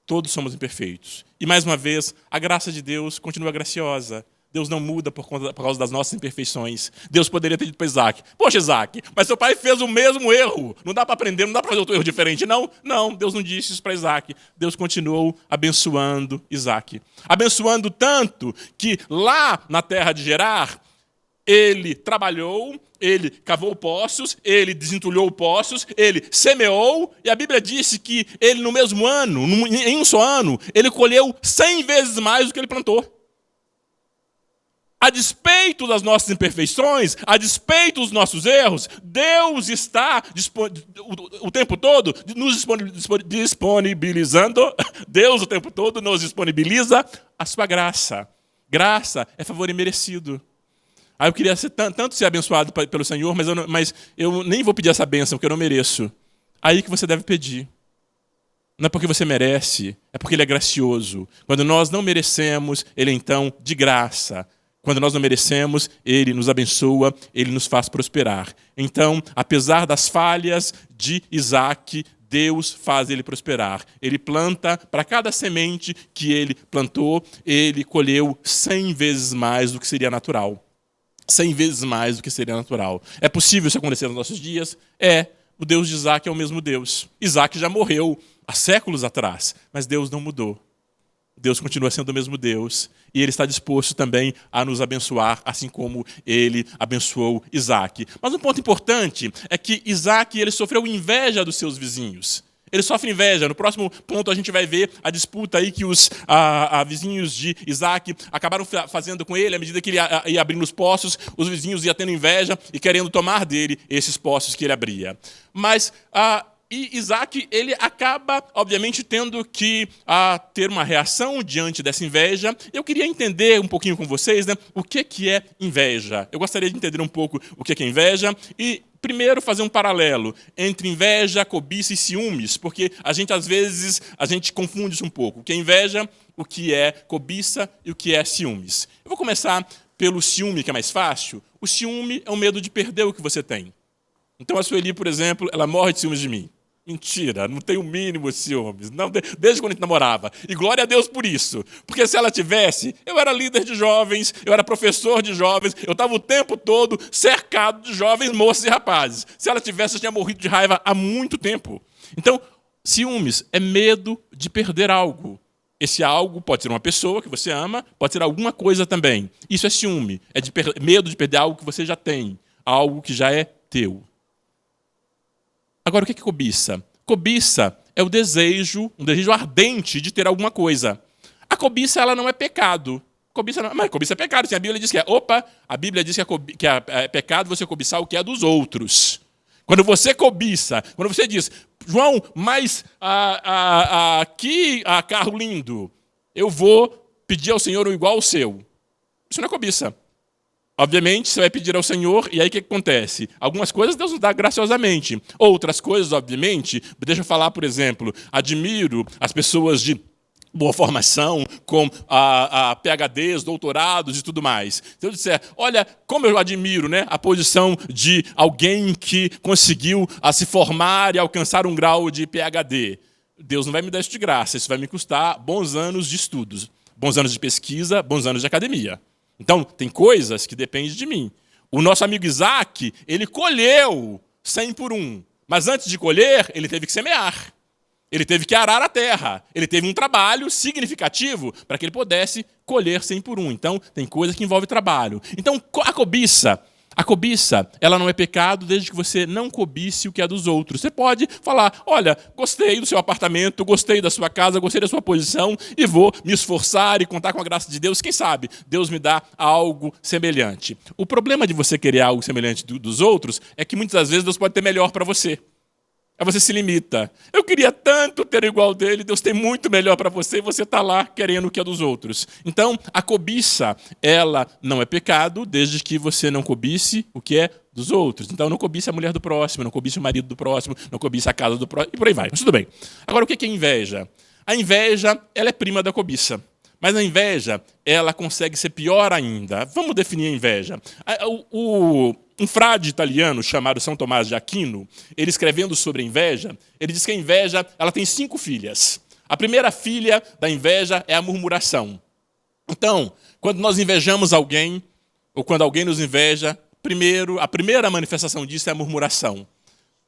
Todos somos imperfeitos. E, mais uma vez, a graça de Deus continua graciosa. Deus não muda por causa das nossas imperfeições. Deus poderia ter dito para Isaque, poxa, Isaque, mas seu pai fez o mesmo erro. Não dá para aprender, não dá para fazer outro erro diferente. Não, Deus não disse isso para Isaque. Deus continuou abençoando Isaque. Abençoando tanto que lá na terra de Gerar, ele trabalhou, ele cavou poços, ele desentulhou poços, ele semeou, e a Bíblia disse que ele no mesmo ano, em um só ano, ele colheu 100 vezes mais do que ele plantou. A despeito das nossas imperfeições, a despeito dos nossos erros, Deus está o tempo todo nos disponibilizando, Deus o tempo todo nos disponibiliza a sua graça. Graça é favor imerecido. Eu queria tanto ser abençoado pelo Senhor, mas eu nem vou pedir essa bênção, porque eu não mereço. Aí que você deve pedir. Não é porque você merece, é porque Ele é gracioso. Quando nós não merecemos, Ele é então de graça. Quando nós não merecemos, Ele nos abençoa, Ele nos faz prosperar. Então, apesar das falhas de Isaque, Deus faz ele prosperar. Ele planta, para cada semente que ele plantou, ele colheu 100 vezes mais do que seria natural. 100 vezes mais do que seria natural. É possível isso acontecer nos nossos dias? É. O Deus de Isaque é o mesmo Deus. Isaque já morreu há séculos atrás, mas Deus não mudou. Deus continua sendo o mesmo Deus e Ele está disposto também a nos abençoar, assim como Ele abençoou Isaque. Mas um ponto importante é que Isaque ele sofreu inveja dos seus vizinhos. Ele sofre inveja. No próximo ponto a gente vai ver a disputa aí que os vizinhos de Isaque acabaram fazendo com ele. À medida que ele ia abrindo os poços, os vizinhos iam tendo inveja e querendo tomar dele esses poços que ele abria. Mas Isaque ele acaba, obviamente, tendo que ter uma reação diante dessa inveja. Eu queria entender um pouquinho com vocês, né, o que é inveja. Eu gostaria de entender um pouco o que é inveja e primeiro fazer um paralelo entre inveja, cobiça e ciúmes, porque às vezes a gente confunde isso um pouco. O que é inveja, o que é cobiça e o que é ciúmes. Eu vou começar pelo ciúme, que é mais fácil. O ciúme é o medo de perder o que você tem. Então a Sueli, por exemplo, ela morre de ciúmes de mim. Mentira, não tem o mínimo de ciúmes. Não, desde quando a gente namorava. E glória a Deus por isso. Porque se ela tivesse, eu era líder de jovens, eu era professor de jovens, eu estava o tempo todo cercado de jovens, moças e rapazes. Se ela tivesse, eu tinha morrido de raiva há muito tempo. Então, ciúmes é medo de perder algo. Esse algo pode ser uma pessoa que você ama, pode ser alguma coisa também. Isso é ciúme, é medo de perder algo que você já tem, algo que já é teu. Agora, o que é cobiça? Cobiça é o desejo, um desejo ardente de ter alguma coisa. A cobiça ela não é pecado. Mas cobiça é pecado. A Bíblia diz que a Bíblia diz que é pecado você cobiçar o que é dos outros. Quando você cobiça, quando você diz, João, mas aqui, carro lindo, eu vou pedir ao Senhor um igual ao seu. Isso não é cobiça. Obviamente, você vai pedir ao Senhor, e aí o que acontece? Algumas coisas Deus nos dá graciosamente. Outras coisas, obviamente, deixa eu falar, por exemplo, admiro as pessoas de boa formação, com PhDs, doutorados e tudo mais. Se eu disser, olha, como eu admiro, né, a posição de alguém que conseguiu se formar e alcançar um grau de PhD. Deus não vai me dar isso de graça, isso vai me custar bons anos de estudos, bons anos de pesquisa, bons anos de academia. Então, tem coisas que dependem de mim. O nosso amigo Isaac, ele colheu 100 por 1, mas antes de colher, ele teve que semear. Ele teve que arar a terra. Ele teve um trabalho significativo para que ele pudesse colher 100 por 1. Então, tem coisa que envolve trabalho. Então, a cobiça, ela não é pecado desde que você não cobice o que é dos outros. Você pode falar, olha, gostei do seu apartamento, gostei da sua casa, gostei da sua posição e vou me esforçar e contar com a graça de Deus. Quem sabe Deus me dá algo semelhante. O problema de você querer algo semelhante dos outros é que muitas vezes Deus pode ter melhor para você. Aí você se limita. Eu queria tanto ter igual dele, Deus tem muito melhor para você e você está lá querendo o que é dos outros. Então, a cobiça, ela não é pecado desde que você não cobice o que é dos outros. Então, não cobice a mulher do próximo, não cobice o marido do próximo, não cobice a casa do próximo, e por aí vai. Mas tudo bem. Agora, o que é inveja? A inveja, ela é prima da cobiça. Mas a inveja, ela consegue ser pior ainda. Vamos definir a inveja. Um frade italiano chamado São Tomás de Aquino, ele escrevendo sobre a inveja, ele diz que a inveja ela tem 5 filhas. A primeira filha da inveja é a murmuração. Então, quando nós invejamos alguém, ou quando alguém nos inveja, a primeira manifestação disso é a murmuração.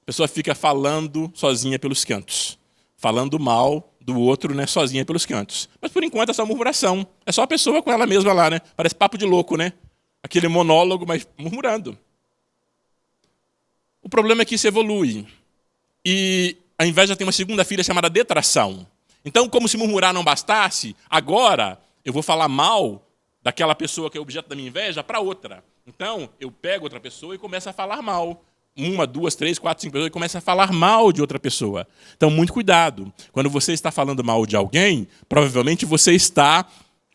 A pessoa fica falando sozinha pelos cantos, falando mal do outro, né, sozinha pelos cantos. Mas, por enquanto, é só murmuração. É só a pessoa com ela mesma lá, né? Parece papo de louco, né? Aquele monólogo, mas murmurando. O problema é que isso evolui. E a inveja tem uma segunda filha chamada detração. Então, como se murmurar não bastasse, agora eu vou falar mal daquela pessoa que é objeto da minha inveja para outra. Então, eu pego outra pessoa e começo a falar mal. 1, 2, 3, 4, 5 pessoas e começa a falar mal de outra pessoa. Então, muito cuidado. Quando você está falando mal de alguém, provavelmente você está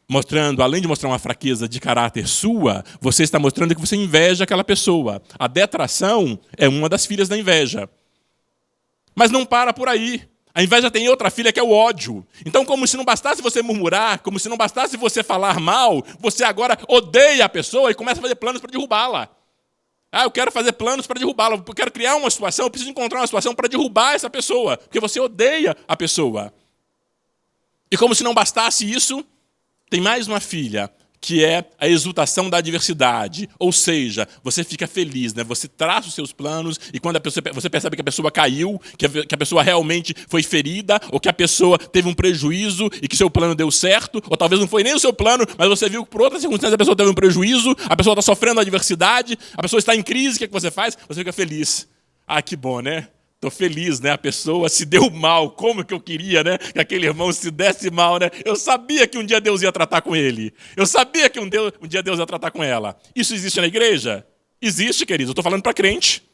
mostrando, além de mostrar uma fraqueza de caráter sua, você está mostrando que você inveja aquela pessoa. A detração é uma das filhas da inveja. Mas não para por aí. A inveja tem outra filha que é o ódio. Então, como se não bastasse você murmurar, como se não bastasse você falar mal, você agora odeia a pessoa e começa a fazer planos para derrubá-la. Eu quero fazer planos para derrubá-la, eu quero criar uma situação, eu preciso encontrar uma situação para derrubar essa pessoa, porque você odeia a pessoa. E como se não bastasse isso, tem mais uma filha, que é a exultação da adversidade. Ou seja, você fica feliz, né? Você traça os seus planos e quando você percebe que a pessoa caiu, que a pessoa realmente foi ferida, ou que a pessoa teve um prejuízo e que seu plano deu certo, ou talvez não foi nem o seu plano, mas você viu que por outras circunstâncias a pessoa teve um prejuízo, a pessoa está sofrendo a adversidade, a pessoa está em crise, o que é que você faz? Você fica feliz. Que bom, né? Estou feliz, né? A pessoa se deu mal. Como que eu queria, né? Que aquele irmão se desse mal, né? Eu sabia que um dia Deus ia tratar com ele. Eu sabia que um dia Deus ia tratar com ela. Isso existe na igreja? Existe, queridos. Eu estou falando para crente.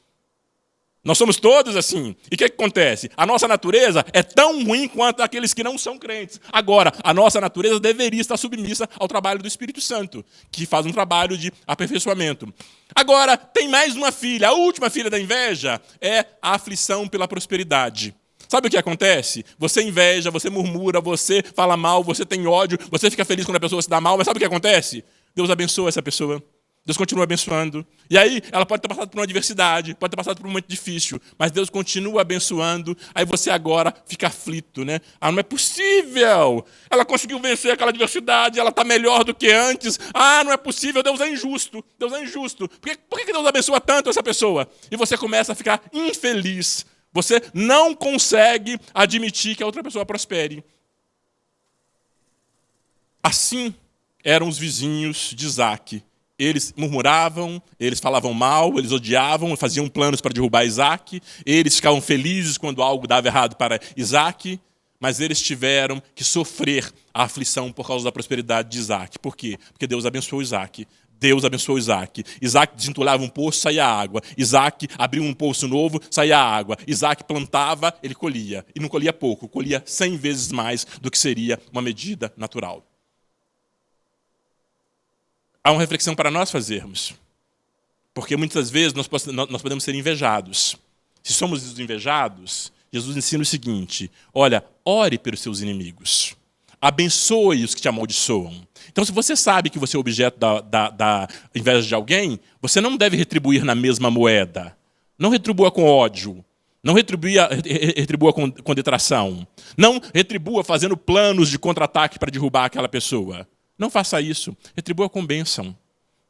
Nós somos todos assim. E o que acontece? A nossa natureza é tão ruim quanto aqueles que não são crentes. Agora, a nossa natureza deveria estar submissa ao trabalho do Espírito Santo, que faz um trabalho de aperfeiçoamento. Agora, tem mais uma filha. A última filha da inveja é a aflição pela prosperidade. Sabe o que acontece? Você inveja, você murmura, você fala mal, você tem ódio, você fica feliz quando a pessoa se dá mal, mas sabe o que acontece? Deus abençoa essa pessoa. Deus continua abençoando. E aí, ela pode ter passado por uma adversidade, pode ter passado por um momento difícil, mas Deus continua abençoando. Aí você agora fica aflito, né? Não é possível! Ela conseguiu vencer aquela adversidade, ela está melhor do que antes. Não é possível, Deus é injusto. Deus é injusto. Por que Deus abençoa tanto essa pessoa? E você começa a ficar infeliz. Você não consegue admitir que a outra pessoa prospere. Assim eram os vizinhos de Isaac. Eles murmuravam, eles falavam mal, eles odiavam, faziam planos para derrubar Isaac, eles ficavam felizes quando algo dava errado para Isaac, mas eles tiveram que sofrer a aflição por causa da prosperidade de Isaac. Por quê? Porque Deus abençoou Isaac. Deus abençoou Isaac. Isaac desentulhava um poço, saía água. Isaac abria um poço novo, saía água. Isaac plantava, ele colhia. E não colhia pouco, colhia 100 vezes mais do que seria uma medida natural. Há uma reflexão para nós fazermos. Porque muitas vezes nós podemos ser invejados. Se somos os invejados, Jesus ensina o seguinte: olha, ore pelos seus inimigos. Abençoe os que te amaldiçoam. Então, se você sabe que você é objeto da inveja de alguém, você não deve retribuir na mesma moeda. Não retribua com ódio. Não retribua com detração. Não retribua fazendo planos de contra-ataque para derrubar aquela pessoa. Não faça isso. Retribua com bênção.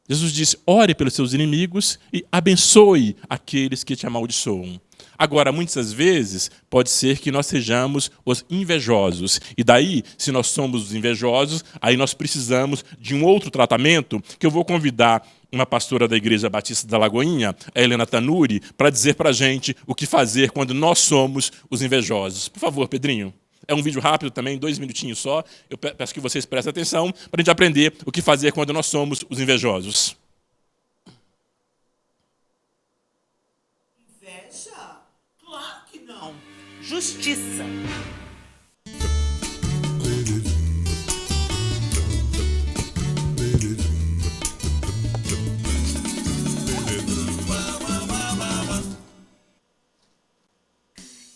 Jesus disse: ore pelos seus inimigos e abençoe aqueles que te amaldiçoam. Agora, muitas vezes, pode ser que nós sejamos os invejosos. E daí, se nós somos os invejosos, aí nós precisamos de um outro tratamento, que eu vou convidar uma pastora da Igreja Batista da Lagoinha, a Helena Tanuri, para dizer para a gente o que fazer quando nós somos os invejosos. Por favor, Pedrinho. É um vídeo rápido também, 2 minutinhos só. Eu peço que vocês prestem atenção para a gente aprender o que fazer quando nós somos os invejosos. Inveja? Claro que não. Justiça.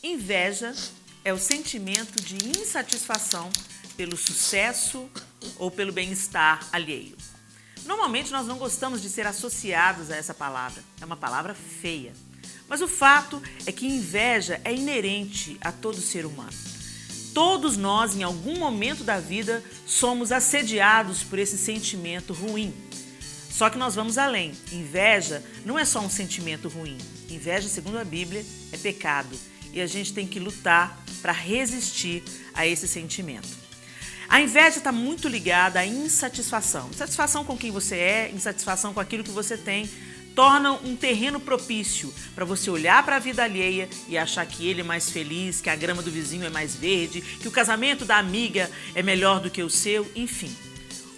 Inveja é o sentimento de insatisfação pelo sucesso ou pelo bem-estar alheio. Normalmente nós não gostamos de ser associados a essa palavra. É uma palavra feia. Mas o fato é que inveja é inerente a todo ser humano. Todos nós, em algum momento da vida, somos assediados por esse sentimento ruim. Só que nós vamos além. Inveja não é só um sentimento ruim. Inveja, segundo a Bíblia, é pecado. E a gente tem que lutar para resistir a esse sentimento. A inveja está muito ligada à insatisfação. Insatisfação com quem você é, insatisfação com aquilo que você tem, tornam um terreno propício para você olhar para a vida alheia e achar que ele é mais feliz, que a grama do vizinho é mais verde, que o casamento da amiga é melhor do que o seu, enfim.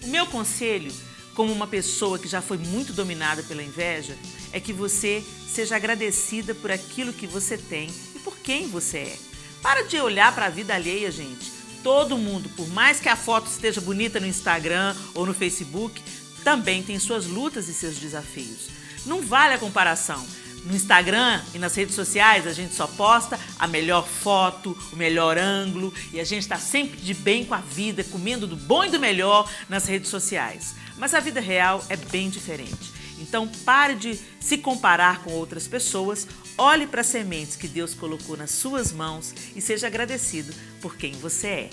O meu conselho, como uma pessoa que já foi muito dominada pela inveja, é que você seja agradecida por aquilo que você tem e por quem você é. Para de olhar para a vida alheia, gente. Todo mundo, por mais que a foto esteja bonita no Instagram ou no Facebook, também tem suas lutas e seus desafios. Não vale a comparação. No Instagram e nas redes sociais a gente só posta a melhor foto, o melhor ângulo e a gente está sempre de bem com a vida, comendo do bom e do melhor nas redes sociais. Mas a vida real é bem diferente. Então pare de se comparar com outras pessoas, olhe para as sementes que Deus colocou nas suas mãos e seja agradecido por quem você é.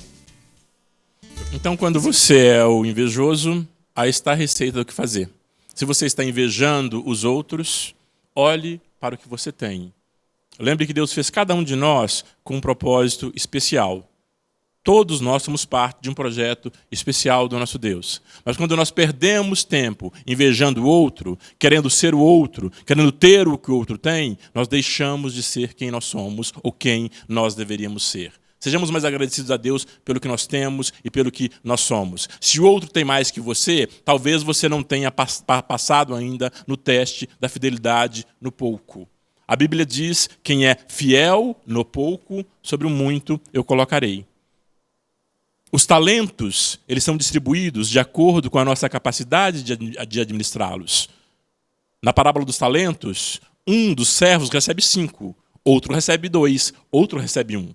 Então, quando você é o invejoso, aí está a receita do que fazer. Se você está invejando os outros, olhe para o que você tem. Lembre que Deus fez cada um de nós com um propósito especial. Todos nós somos parte de um projeto especial do nosso Deus. Mas quando nós perdemos tempo invejando o outro, querendo ser o outro, querendo ter o que o outro tem, nós deixamos de ser quem nós somos ou quem nós deveríamos ser. Sejamos mais agradecidos a Deus pelo que nós temos e pelo que nós somos. Se o outro tem mais que você, talvez você não tenha passado ainda no teste da fidelidade no pouco. A Bíblia diz: quem é fiel no pouco, sobre o muito eu colocarei. Os talentos, eles são distribuídos de acordo com a nossa capacidade de administrá-los. Na parábola dos talentos, um dos servos recebe 5, outro recebe 2, outro recebe 1.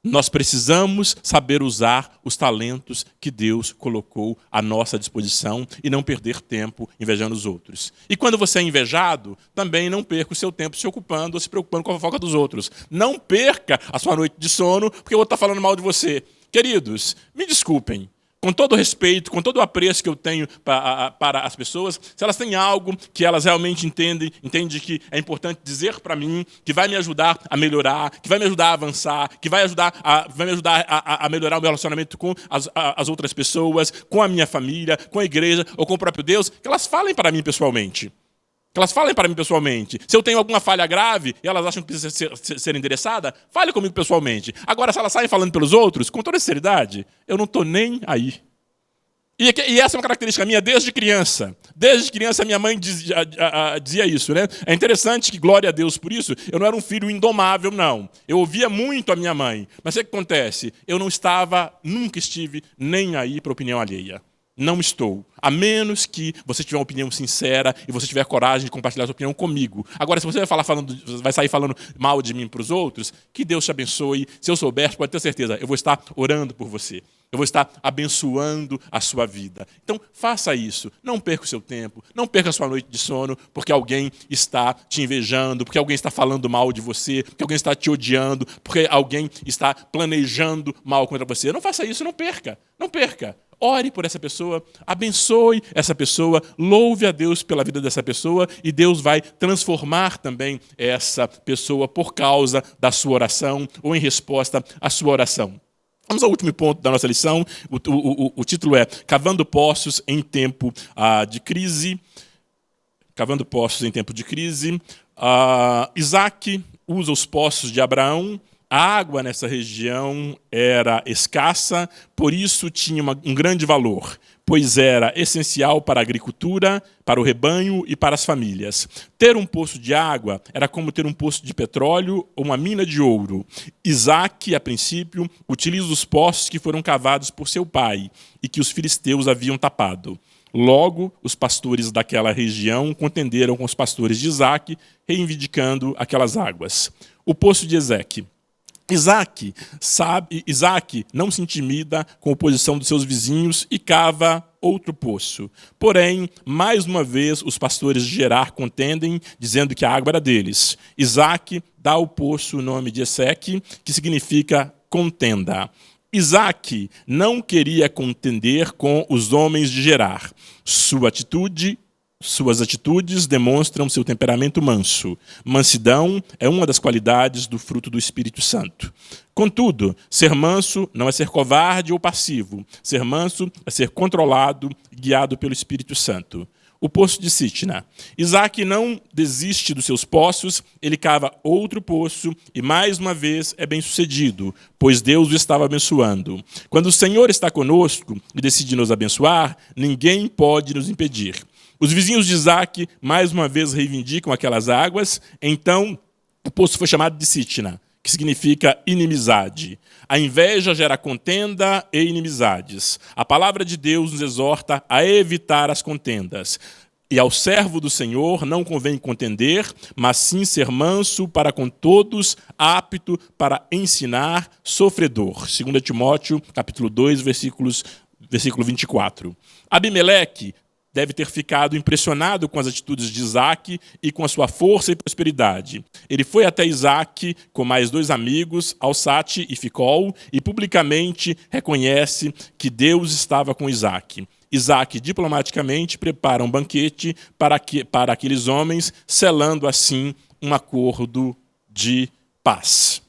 Nós precisamos saber usar os talentos que Deus colocou à nossa disposição e não perder tempo invejando os outros. E quando você é invejado, também não perca o seu tempo se ocupando ou se preocupando com a fofoca dos outros. Não perca a sua noite de sono porque o outro está falando mal de você. Queridos, me desculpem, com todo o respeito, com todo o apreço que eu tenho para as pessoas, se elas têm algo que elas realmente entendem que é importante dizer para mim, que vai me ajudar a melhorar, que vai me ajudar a avançar, que vai me ajudar a melhorar o meu relacionamento com as outras pessoas, com a minha família, com a igreja ou com o próprio Deus, que elas falem para mim pessoalmente. Que elas falem para mim pessoalmente. Se eu tenho alguma falha grave e elas acham que precisa ser endereçada, fale comigo pessoalmente. Agora, se elas saem falando pelos outros, com toda sinceridade, eu não estou nem aí. E essa é uma característica minha desde criança. Desde criança minha mãe dizia isso, né? É interessante que, glória a Deus por isso, eu não era um filho indomável, não. Eu ouvia muito a minha mãe. Mas o que acontece? Eu nunca estive nem aí para a opinião alheia. Não estou. A menos que você tiver uma opinião sincera e você tiver coragem de compartilhar sua opinião comigo. Agora, se você vai sair falando mal de mim para os outros, que Deus te abençoe. Se eu souber, pode ter certeza, eu vou estar orando por você. Eu vou estar abençoando a sua vida. Então, faça isso. Não perca o seu tempo. Não perca a sua noite de sono porque alguém está te invejando, porque alguém está falando mal de você, porque alguém está te odiando, porque alguém está planejando mal contra você. Não faça isso, não perca. Não perca. Ore por essa pessoa, abençoe essa pessoa, louve a Deus pela vida dessa pessoa e Deus vai transformar também essa pessoa por causa da sua oração ou em resposta à sua oração. Vamos ao último ponto da nossa lição. O título é Cavando Poços em Tempo de Crise. Cavando Poços em Tempo de Crise. Isaac usa os poços de Abraão. A água nessa região era escassa, por isso tinha um grande valor, pois era essencial para a agricultura, para o rebanho e para as famílias. Ter um poço de água era como ter um poço de petróleo ou uma mina de ouro. Isaac, a princípio, utiliza os poços que foram cavados por seu pai e que os filisteus haviam tapado. Logo, os pastores daquela região contenderam com os pastores de Isaac, reivindicando aquelas águas. O poço de Ezeque. Isaac não se intimida com a oposição dos seus vizinhos e cava outro poço. Porém, mais uma vez, os pastores de Gerar contendem, dizendo que a água era deles. Isaac dá ao poço o nome de Eseque, que significa contenda. Isaac não queria contender com os homens de Gerar. Suas atitudes demonstram seu temperamento manso. Mansidão é uma das qualidades do fruto do Espírito Santo. Contudo, ser manso não é ser covarde ou passivo. Ser manso é ser controlado e guiado pelo Espírito Santo. O poço de Sitna. Isaac não desiste dos seus poços, ele cava outro poço e, mais uma vez, é bem-sucedido, pois Deus o estava abençoando. Quando o Senhor está conosco e decide nos abençoar, ninguém pode nos impedir. Os vizinhos de Isaac, mais uma vez, reivindicam aquelas águas. Então, o poço foi chamado de Sitna, que significa inimizade. A inveja gera contenda e inimizades. A palavra de Deus nos exorta a evitar as contendas. E ao servo do Senhor não convém contender, mas sim ser manso para com todos, apto para ensinar, sofredor. 2 Timóteo, capítulo 2, versículo 24. Abimeleque deve ter ficado impressionado com as atitudes de Isaac e com a sua força e prosperidade. Ele foi até Isaac com mais 2 amigos, Alsate e Ficol, e publicamente reconhece que Deus estava com Isaac. Isaac, diplomaticamente, prepara um banquete para aqueles homens, selando assim um acordo de paz.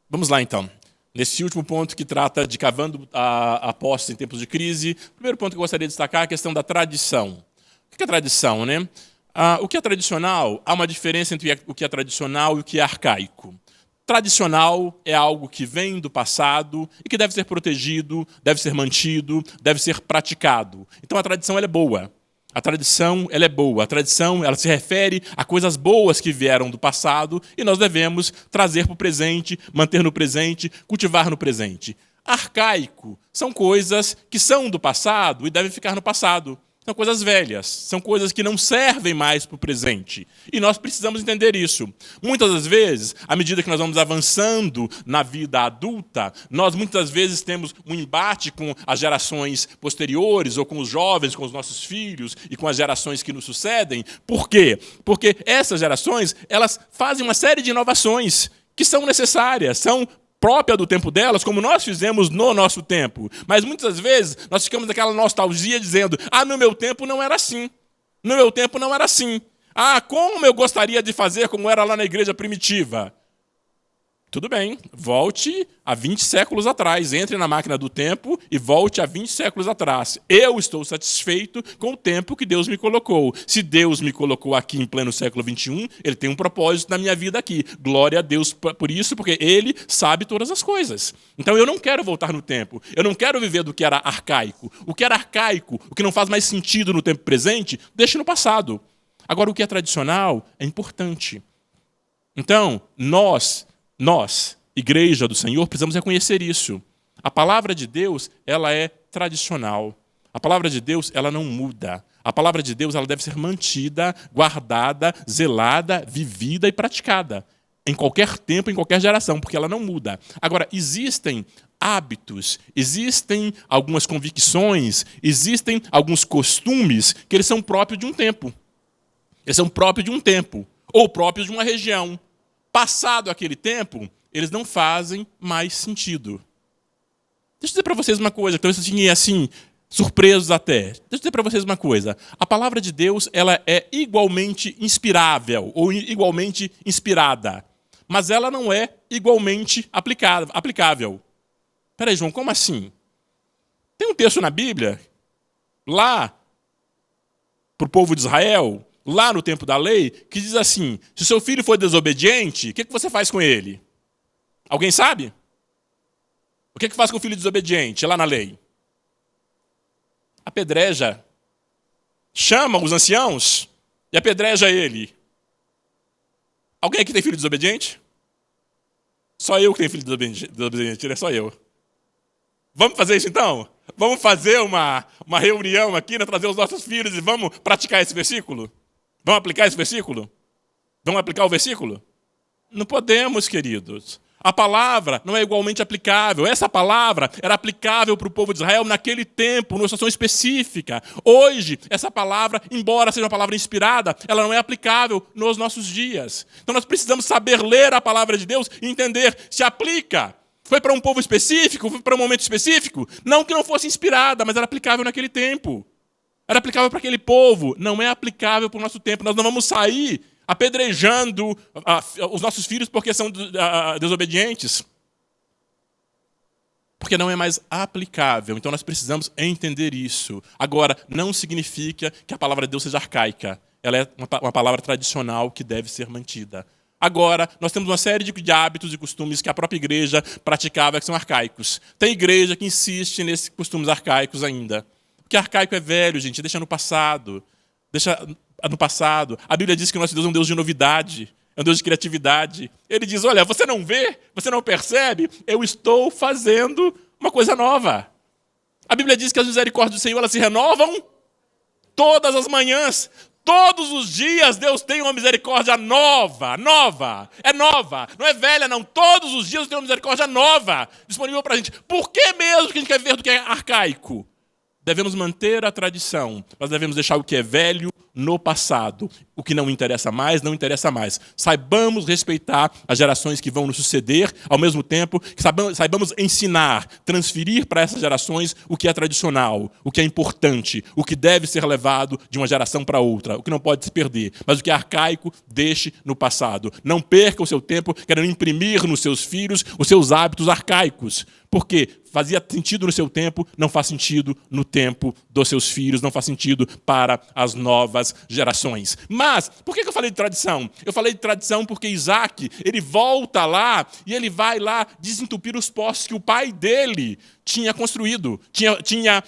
Vamos lá, então. Nesse último ponto que trata de cavando a poços em tempos de crise, o primeiro ponto que eu gostaria de destacar é a questão da tradição. O que é tradição, né? O que é tradicional, há uma diferença entre o que é tradicional e o que é arcaico. Tradicional é algo que vem do passado e que deve ser protegido, deve ser mantido, deve ser praticado. Então a tradição ela é boa. A tradição ela é boa. A tradição ela se refere a coisas boas que vieram do passado e nós devemos trazer para o presente, manter no presente, cultivar no presente. Arcaico são coisas que são do passado e devem ficar no passado. São coisas velhas, são coisas que não servem mais para o presente. E nós precisamos entender isso. Muitas das vezes, à medida que nós vamos avançando na vida adulta, nós muitas vezes temos um embate com as gerações posteriores, ou com os jovens, com os nossos filhos, e com as gerações que nos sucedem. Por quê? Porque essas gerações, elas fazem uma série de inovações que são necessárias, são própria do tempo delas, como nós fizemos no nosso tempo. Mas muitas vezes nós ficamos naquela nostalgia dizendo: no meu tempo não era assim. No meu tempo não era assim. Como eu gostaria de fazer como era lá na igreja primitiva. Tudo bem, volte a 20 séculos atrás, entre na máquina do tempo e volte a 20 séculos atrás. Eu estou satisfeito com o tempo que Deus me colocou. Se Deus me colocou aqui em pleno século XXI, Ele tem um propósito na minha vida aqui. Glória a Deus por isso, porque Ele sabe todas as coisas. Então eu não quero voltar no tempo, eu não quero viver do que era arcaico. O que era arcaico, o que não faz mais sentido no tempo presente, deixe no passado. Agora, o que é tradicional é importante. Então, nós, igreja do Senhor, precisamos reconhecer isso. A palavra de Deus, ela é tradicional. A palavra de Deus, ela não muda. A palavra de Deus, ela deve ser mantida, guardada, zelada, vivida e praticada. Em qualquer tempo, em qualquer geração, porque ela não muda. Agora, existem hábitos, existem algumas convicções, existem alguns costumes que eles são próprios de um tempo. Eles são próprios de um tempo, ou próprios de uma região. Passado aquele tempo, eles não fazem mais sentido. Deixa eu dizer para vocês uma coisa, que talvez vocês fiquem assim, surpresos até. Deixa eu dizer para vocês uma coisa. A palavra de Deus, ela é igualmente inspirável, ou igualmente inspirada. Mas ela não é igualmente aplicável. Peraí, João, como assim? Tem um texto na Bíblia, lá, para o povo de Israel, lá no tempo da lei, que diz assim, se o seu filho for desobediente, o que você faz com ele? Alguém sabe? O que faz com o filho desobediente, lá na lei? Apedreja. Chama os anciãos e apedreja ele. Alguém aqui tem filho desobediente? Só eu que tenho filho desobediente, né? Só eu. Vamos fazer isso então? Vamos fazer uma reunião aqui, né? Trazer os nossos filhos e vamos praticar esse versículo? Vamos aplicar esse versículo? Vamos aplicar o versículo? Não podemos, queridos. A palavra não é igualmente aplicável. Essa palavra era aplicável para o povo de Israel naquele tempo, numa situação específica. Hoje, essa palavra, embora seja uma palavra inspirada, ela não é aplicável nos nossos dias. Então nós precisamos saber ler a palavra de Deus e entender se aplica. Foi para um povo específico, foi para um momento específico? Não que não fosse inspirada, mas era aplicável naquele tempo. Era aplicável para aquele povo, não é aplicável para o nosso tempo. Nós não vamos sair apedrejando os nossos filhos porque são desobedientes. Porque não é mais aplicável. Então nós precisamos entender isso. Agora, não significa que a palavra de Deus seja arcaica. Ela é uma palavra tradicional que deve ser mantida. Agora, nós temos uma série de hábitos e costumes que a própria igreja praticava que são arcaicos. Tem igreja que insiste nesses costumes arcaicos ainda. Porque arcaico é velho, gente, deixa no passado. Deixa no passado. A Bíblia diz que nosso Deus é um Deus de novidade, é um Deus de criatividade. Ele diz, olha, você não vê, você não percebe, eu estou fazendo uma coisa nova. A Bíblia diz que as misericórdias do Senhor elas se renovam todas as manhãs. Todos os dias Deus tem uma misericórdia nova. É nova. Não é velha, não. Todos os dias Deus tem uma misericórdia nova disponível para a gente. Por que mesmo que a gente quer viver do que é arcaico? Devemos manter a tradição. Nós devemos deixar o que é velho no passado. O que não interessa mais, não interessa mais. Saibamos respeitar as gerações que vão nos suceder, ao mesmo tempo que saibamos ensinar, transferir para essas gerações o que é tradicional, o que é importante, o que deve ser levado de uma geração para outra, o que não pode se perder. Mas o que é arcaico, deixe no passado. Não perca o seu tempo querendo imprimir nos seus filhos os seus hábitos arcaicos. Porque fazia sentido no seu tempo, não faz sentido no tempo dos seus filhos, não faz sentido para as novas gerações. Mas, por que eu falei de tradição? Eu falei de tradição porque Isaac, ele volta lá e ele vai lá desentupir os poços que o pai dele tinha construído, tinha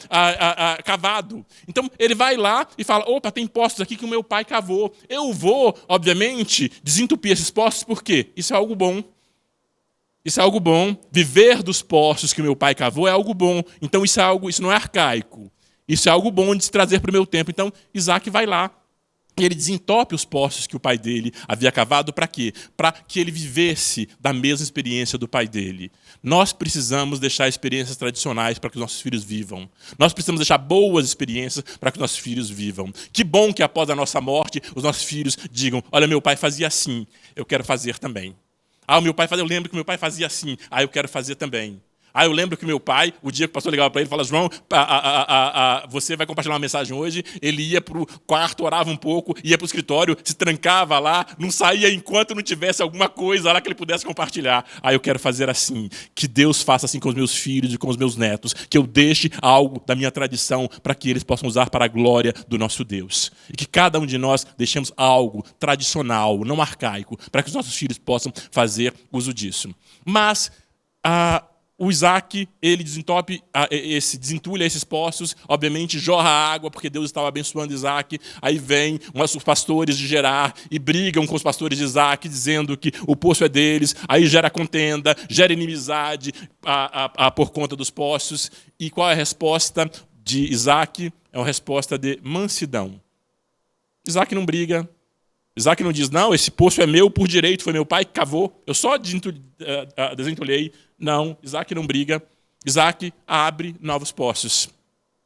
cavado. Então, ele vai lá e fala, opa, tem poços aqui que o meu pai cavou. Eu vou, obviamente, desentupir esses poços, por quê? Isso é algo bom. Isso é algo bom. Viver dos poços que o meu pai cavou é algo bom. Então isso não é arcaico. Isso é algo bom de se trazer para o meu tempo. Então Isaac vai lá e ele desentope os poços que o pai dele havia cavado para quê? Para que ele vivesse da mesma experiência do pai dele. Nós precisamos deixar experiências tradicionais para que os nossos filhos vivam. Nós precisamos deixar boas experiências para que os nossos filhos vivam. Que bom que após a nossa morte os nossos filhos digam, olha, meu pai fazia assim, eu quero fazer também. Ah, eu lembro que meu pai fazia assim. Ah, eu quero fazer também. Eu lembro que meu pai, o dia que o pastor ligava para ele, falava: João, você vai compartilhar uma mensagem hoje. Ele ia para o quarto, orava um pouco, ia para o escritório, se trancava lá, não saía enquanto não tivesse alguma coisa lá que ele pudesse compartilhar. Eu quero fazer assim, que Deus faça assim com os meus filhos e com os meus netos, que eu deixe algo da minha tradição para que eles possam usar para a glória do nosso Deus. E que cada um de nós deixemos algo tradicional, não arcaico, para que os nossos filhos possam fazer uso disso. Mas o Isaac, ele desentulha esses poços, obviamente jorra água, porque Deus estava abençoando Isaac. Aí vem os pastores de Gerar e brigam com os pastores de Isaac, dizendo que o poço é deles. Aí gera contenda, gera inimizade por conta dos poços. E qual é a resposta de Isaac? É uma resposta de mansidão. Isaac não briga. Isaac não diz: não, esse poço é meu por direito, foi meu pai que cavou, eu só desentulhei. Não, Isaac não briga. Isaac abre novos poços.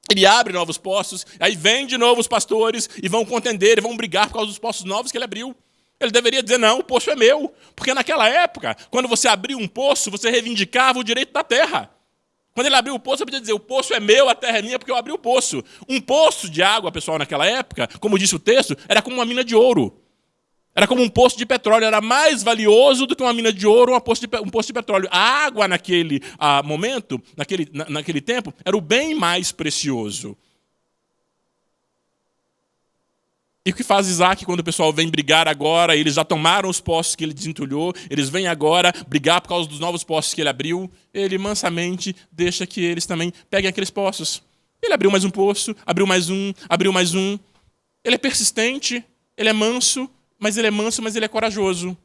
Ele abre novos poços, aí vem de novo os pastores e vão contender, e vão brigar por causa dos poços novos que ele abriu. Ele deveria dizer: não, o poço é meu. Porque naquela época, quando você abriu um poço, você reivindicava o direito da terra. Quando ele abriu o poço, você podia dizer: o poço é meu, a terra é minha, porque eu abri o poço. Um poço de água, pessoal, naquela época, como disse o texto, era como uma mina de ouro. Era como um poço de petróleo, era mais valioso do que uma mina de ouro ou um poço de petróleo. A água naquele momento, naquele tempo, era o bem mais precioso. E o que faz Isaac quando o pessoal vem brigar agora? Eles já tomaram os poços que ele desentulhou, eles vêm agora brigar por causa dos novos poços que ele abriu. Ele mansamente deixa que eles também peguem aqueles poços. Ele abriu mais um poço, abriu mais um, abriu mais um. Ele é persistente, ele é manso, mas ele é corajoso.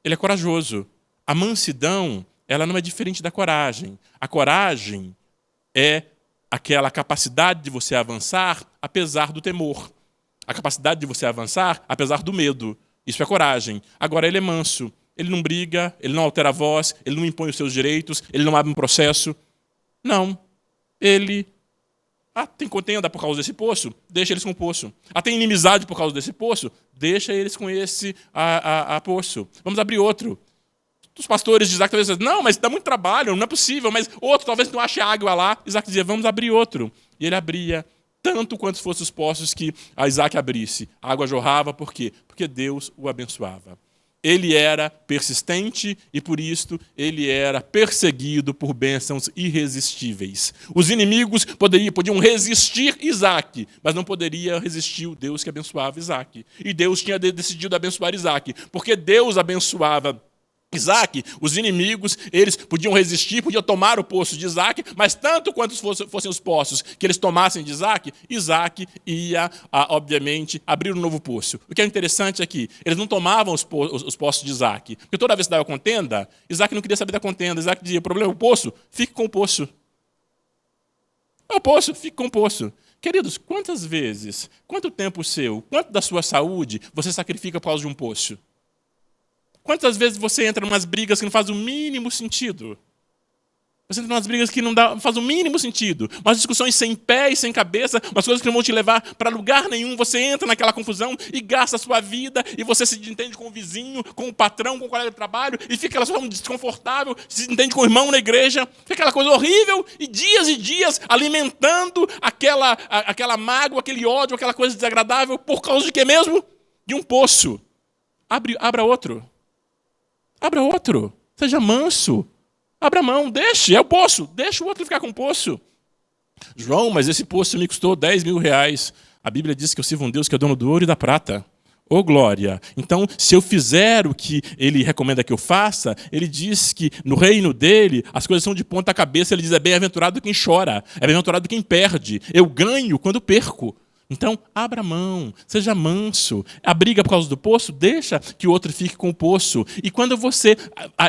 Ele é corajoso. A mansidão, ela não é diferente da coragem. A coragem é aquela capacidade de você avançar apesar do temor. A capacidade de você avançar apesar do medo. Isso é coragem. Agora, ele é manso. Ele não briga, ele não altera a voz, ele não impõe os seus direitos, ele não abre um processo. Não. Ele tem contenda por causa desse poço? Deixa eles com o poço. Tem inimizade por causa desse poço? Deixa eles com esse poço. Vamos abrir outro. Os pastores de Isaac talvez dizem: não, mas dá muito trabalho, não é possível, mas outro talvez não ache água lá. Isaac dizia: vamos abrir outro. E ele abria tanto quanto fossem os poços que Isaac abrisse. A água jorrava, por quê? Porque Deus o abençoava. Ele era persistente e, por isto, ele era perseguido por bênçãos irresistíveis. Os inimigos podiam resistir Isaac, mas não poderia resistir o Deus que abençoava Isaac. E Deus tinha decidido abençoar Isaac, porque Deus abençoava Isaac. Os inimigos, eles podiam resistir, podiam tomar o poço de Isaac, mas tanto quanto fossem os poços que eles tomassem de Isaac, Isaac ia, obviamente, abrir um novo poço. O que é interessante é que eles não tomavam os poços de Isaac, porque toda vez que dava contenda, Isaac não queria saber da contenda. Isaac dizia: o problema é o poço, fique com o poço. É o poço, fique com o poço. Queridos, quantas vezes, quanto tempo seu, quanto da sua saúde você sacrifica por causa de um poço? Quantas vezes você entra em umas brigas que não faz o mínimo sentido? Você entra em umas brigas que não faz o mínimo sentido. Umas discussões sem pé e sem cabeça, umas coisas que não vão te levar para lugar nenhum. Você entra naquela confusão e gasta a sua vida, e você se entende com o vizinho, com o patrão, com o colega de trabalho, e fica aquela situação desconfortável, se entende com o irmão na igreja, fica aquela coisa horrível, e dias alimentando aquela mágoa, aquele ódio, aquela coisa desagradável, por causa de quê mesmo? De um poço. Abra outro. Abra outro. Seja manso. Abra mão. É o poço. Deixa o outro ficar com o poço. João, mas esse poço me custou 10 mil reais. A Bíblia diz que eu sirvo um Deus que é dono do ouro e da prata. Ô glória! Então, se eu fizer o que ele recomenda que eu faça, ele diz que no reino dele as coisas são de ponta cabeça. Ele diz: é bem-aventurado quem chora, é bem-aventurado quem perde. Eu ganho quando perco. Então, abra mão, seja manso. A briga por causa do poço, deixa que o outro fique com o poço. E quando você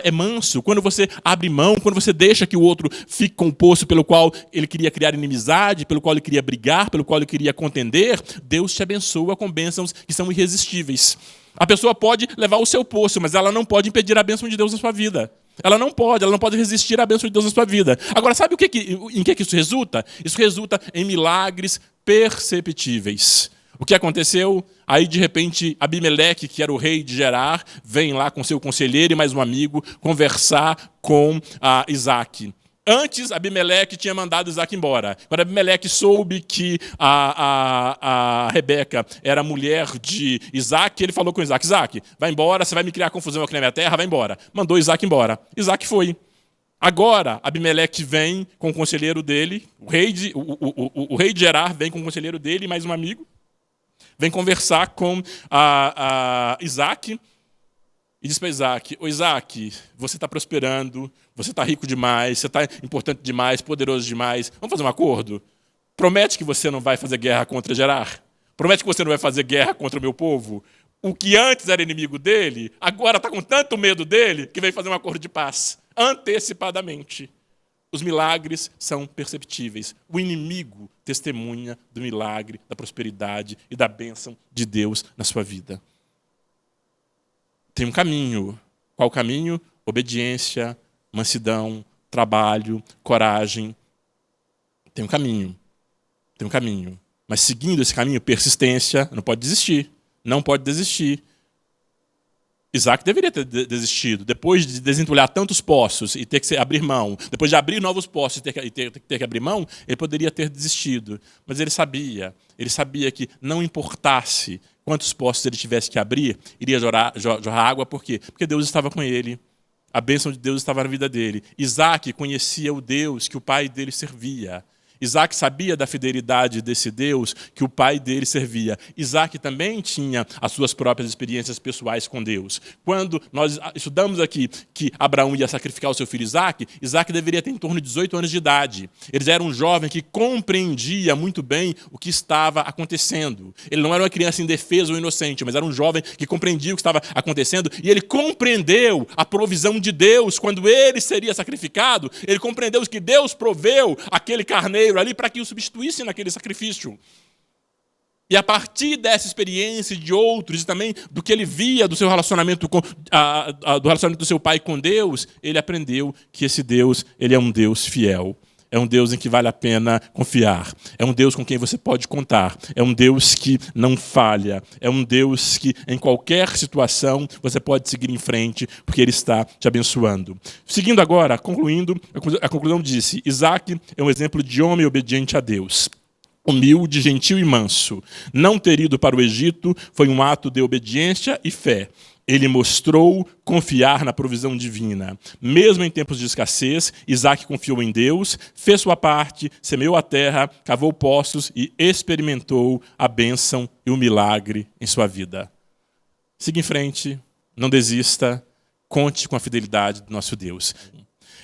é manso, quando você abre mão, quando você deixa que o outro fique com o poço pelo qual ele queria criar inimizade, pelo qual ele queria brigar, pelo qual ele queria contender, Deus te abençoa com bênçãos que são irresistíveis. A pessoa pode levar o seu poço, mas ela não pode impedir a bênção de Deus na sua vida. Ela não pode resistir à bênção de Deus na sua vida. Agora, sabe em que isso resulta? Isso resulta em milagres perceptíveis. O que aconteceu? Aí, de repente, Abimeleque, que era o rei de Gerar, vem lá com seu conselheiro e mais um amigo conversar com Isaac. Antes, Abimeleque tinha mandado Isaac embora. Quando Abimeleque soube que a Rebeca era mulher de Isaac, ele falou com Isaac: Isaac, vai embora, você vai me criar confusão aqui na minha terra, vai embora. Mandou Isaac embora. Isaac foi. Agora, Abimeleque vem com o conselheiro dele, o rei de Gerar vem com o conselheiro dele e mais um amigo, vem conversar com Isaac e diz para Isaac: ô Isaac, você está prosperando, você está rico demais, você está importante demais, poderoso demais, vamos fazer um acordo? Promete que você não vai fazer guerra contra Gerar? Promete que você não vai fazer guerra contra o meu povo? O que antes era inimigo dele, agora está com tanto medo dele que vem fazer um acordo de paz, antecipadamente. Os milagres são perceptíveis. O inimigo testemunha do milagre, da prosperidade e da bênção de Deus na sua vida. Tem um caminho. Qual caminho? Obediência, mansidão, trabalho, coragem. Tem um caminho. Tem um caminho. Mas seguindo esse caminho, persistência, não pode desistir. Não pode desistir. Isaac deveria ter desistido. Depois de desentulhar tantos poços e ter que abrir mão, depois de abrir novos poços e ter que abrir mão, ele poderia ter desistido. Mas ele sabia que não importasse quantos poços ele tivesse que abrir, iria jorrar água. Por quê? Porque Deus estava com ele. A bênção de Deus estava na vida dele. Isaac conhecia o Deus que o pai dele servia. Isaac sabia da fidelidade desse Deus que o pai dele servia. Isaac também tinha as suas próprias experiências pessoais com Deus. Quando nós estudamos aqui que Abraão ia sacrificar o seu filho Isaac, Isaac deveria ter em torno de 18 anos de idade. Ele era um jovem que compreendia muito bem o que estava acontecendo. Ele não era uma criança indefesa ou inocente, mas era um jovem que compreendia o que estava acontecendo, e ele compreendeu a provisão de Deus quando ele seria sacrificado. Ele compreendeu que Deus proveu aquele carneiro ali para que o substituísse naquele sacrifício. E a partir dessa experiência de outros, e também do que ele via do seu relacionamento do relacionamento do seu pai com Deus, ele aprendeu que esse Deus, ele é um Deus fiel. É um Deus em que vale a pena confiar. É um Deus com quem você pode contar. É um Deus que não falha. É um Deus que, em qualquer situação, você pode seguir em frente, porque Ele está te abençoando. Seguindo agora, concluindo, a conclusão disse: Isaac é um exemplo de homem obediente a Deus. Humilde, gentil e manso. Não ter ido para o Egito foi um ato de obediência e fé. Ele mostrou confiar na provisão divina. Mesmo em tempos de escassez, Isaac confiou em Deus, fez sua parte, semeou a terra, cavou poços e experimentou a bênção e o milagre em sua vida. Siga em frente, não desista, conte com a fidelidade do nosso Deus.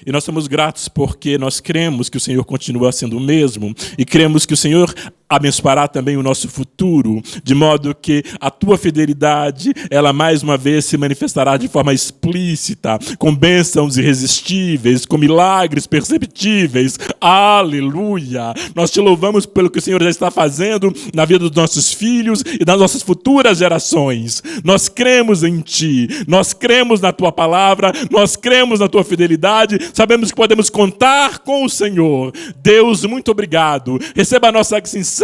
E nós somos gratos porque nós cremos que o Senhor continua sendo o mesmo e cremos que o Senhor abençoará também o nosso futuro, de modo que a tua fidelidade, ela mais uma vez se manifestará de forma explícita, com bênçãos irresistíveis, com milagres perceptíveis. Aleluia! Nós te louvamos pelo que o Senhor já está fazendo na vida dos nossos filhos e das nossas futuras gerações. Nós cremos em Ti, nós cremos na Tua palavra, nós cremos na Tua fidelidade, sabemos que podemos contar com o Senhor. Deus, muito obrigado. Receba a nossa sincera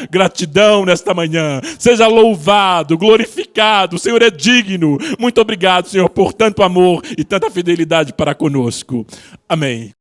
gratidão nesta manhã. Seja louvado, glorificado. O Senhor é digno. Muito obrigado, Senhor, por tanto amor e tanta fidelidade para conosco. Amém.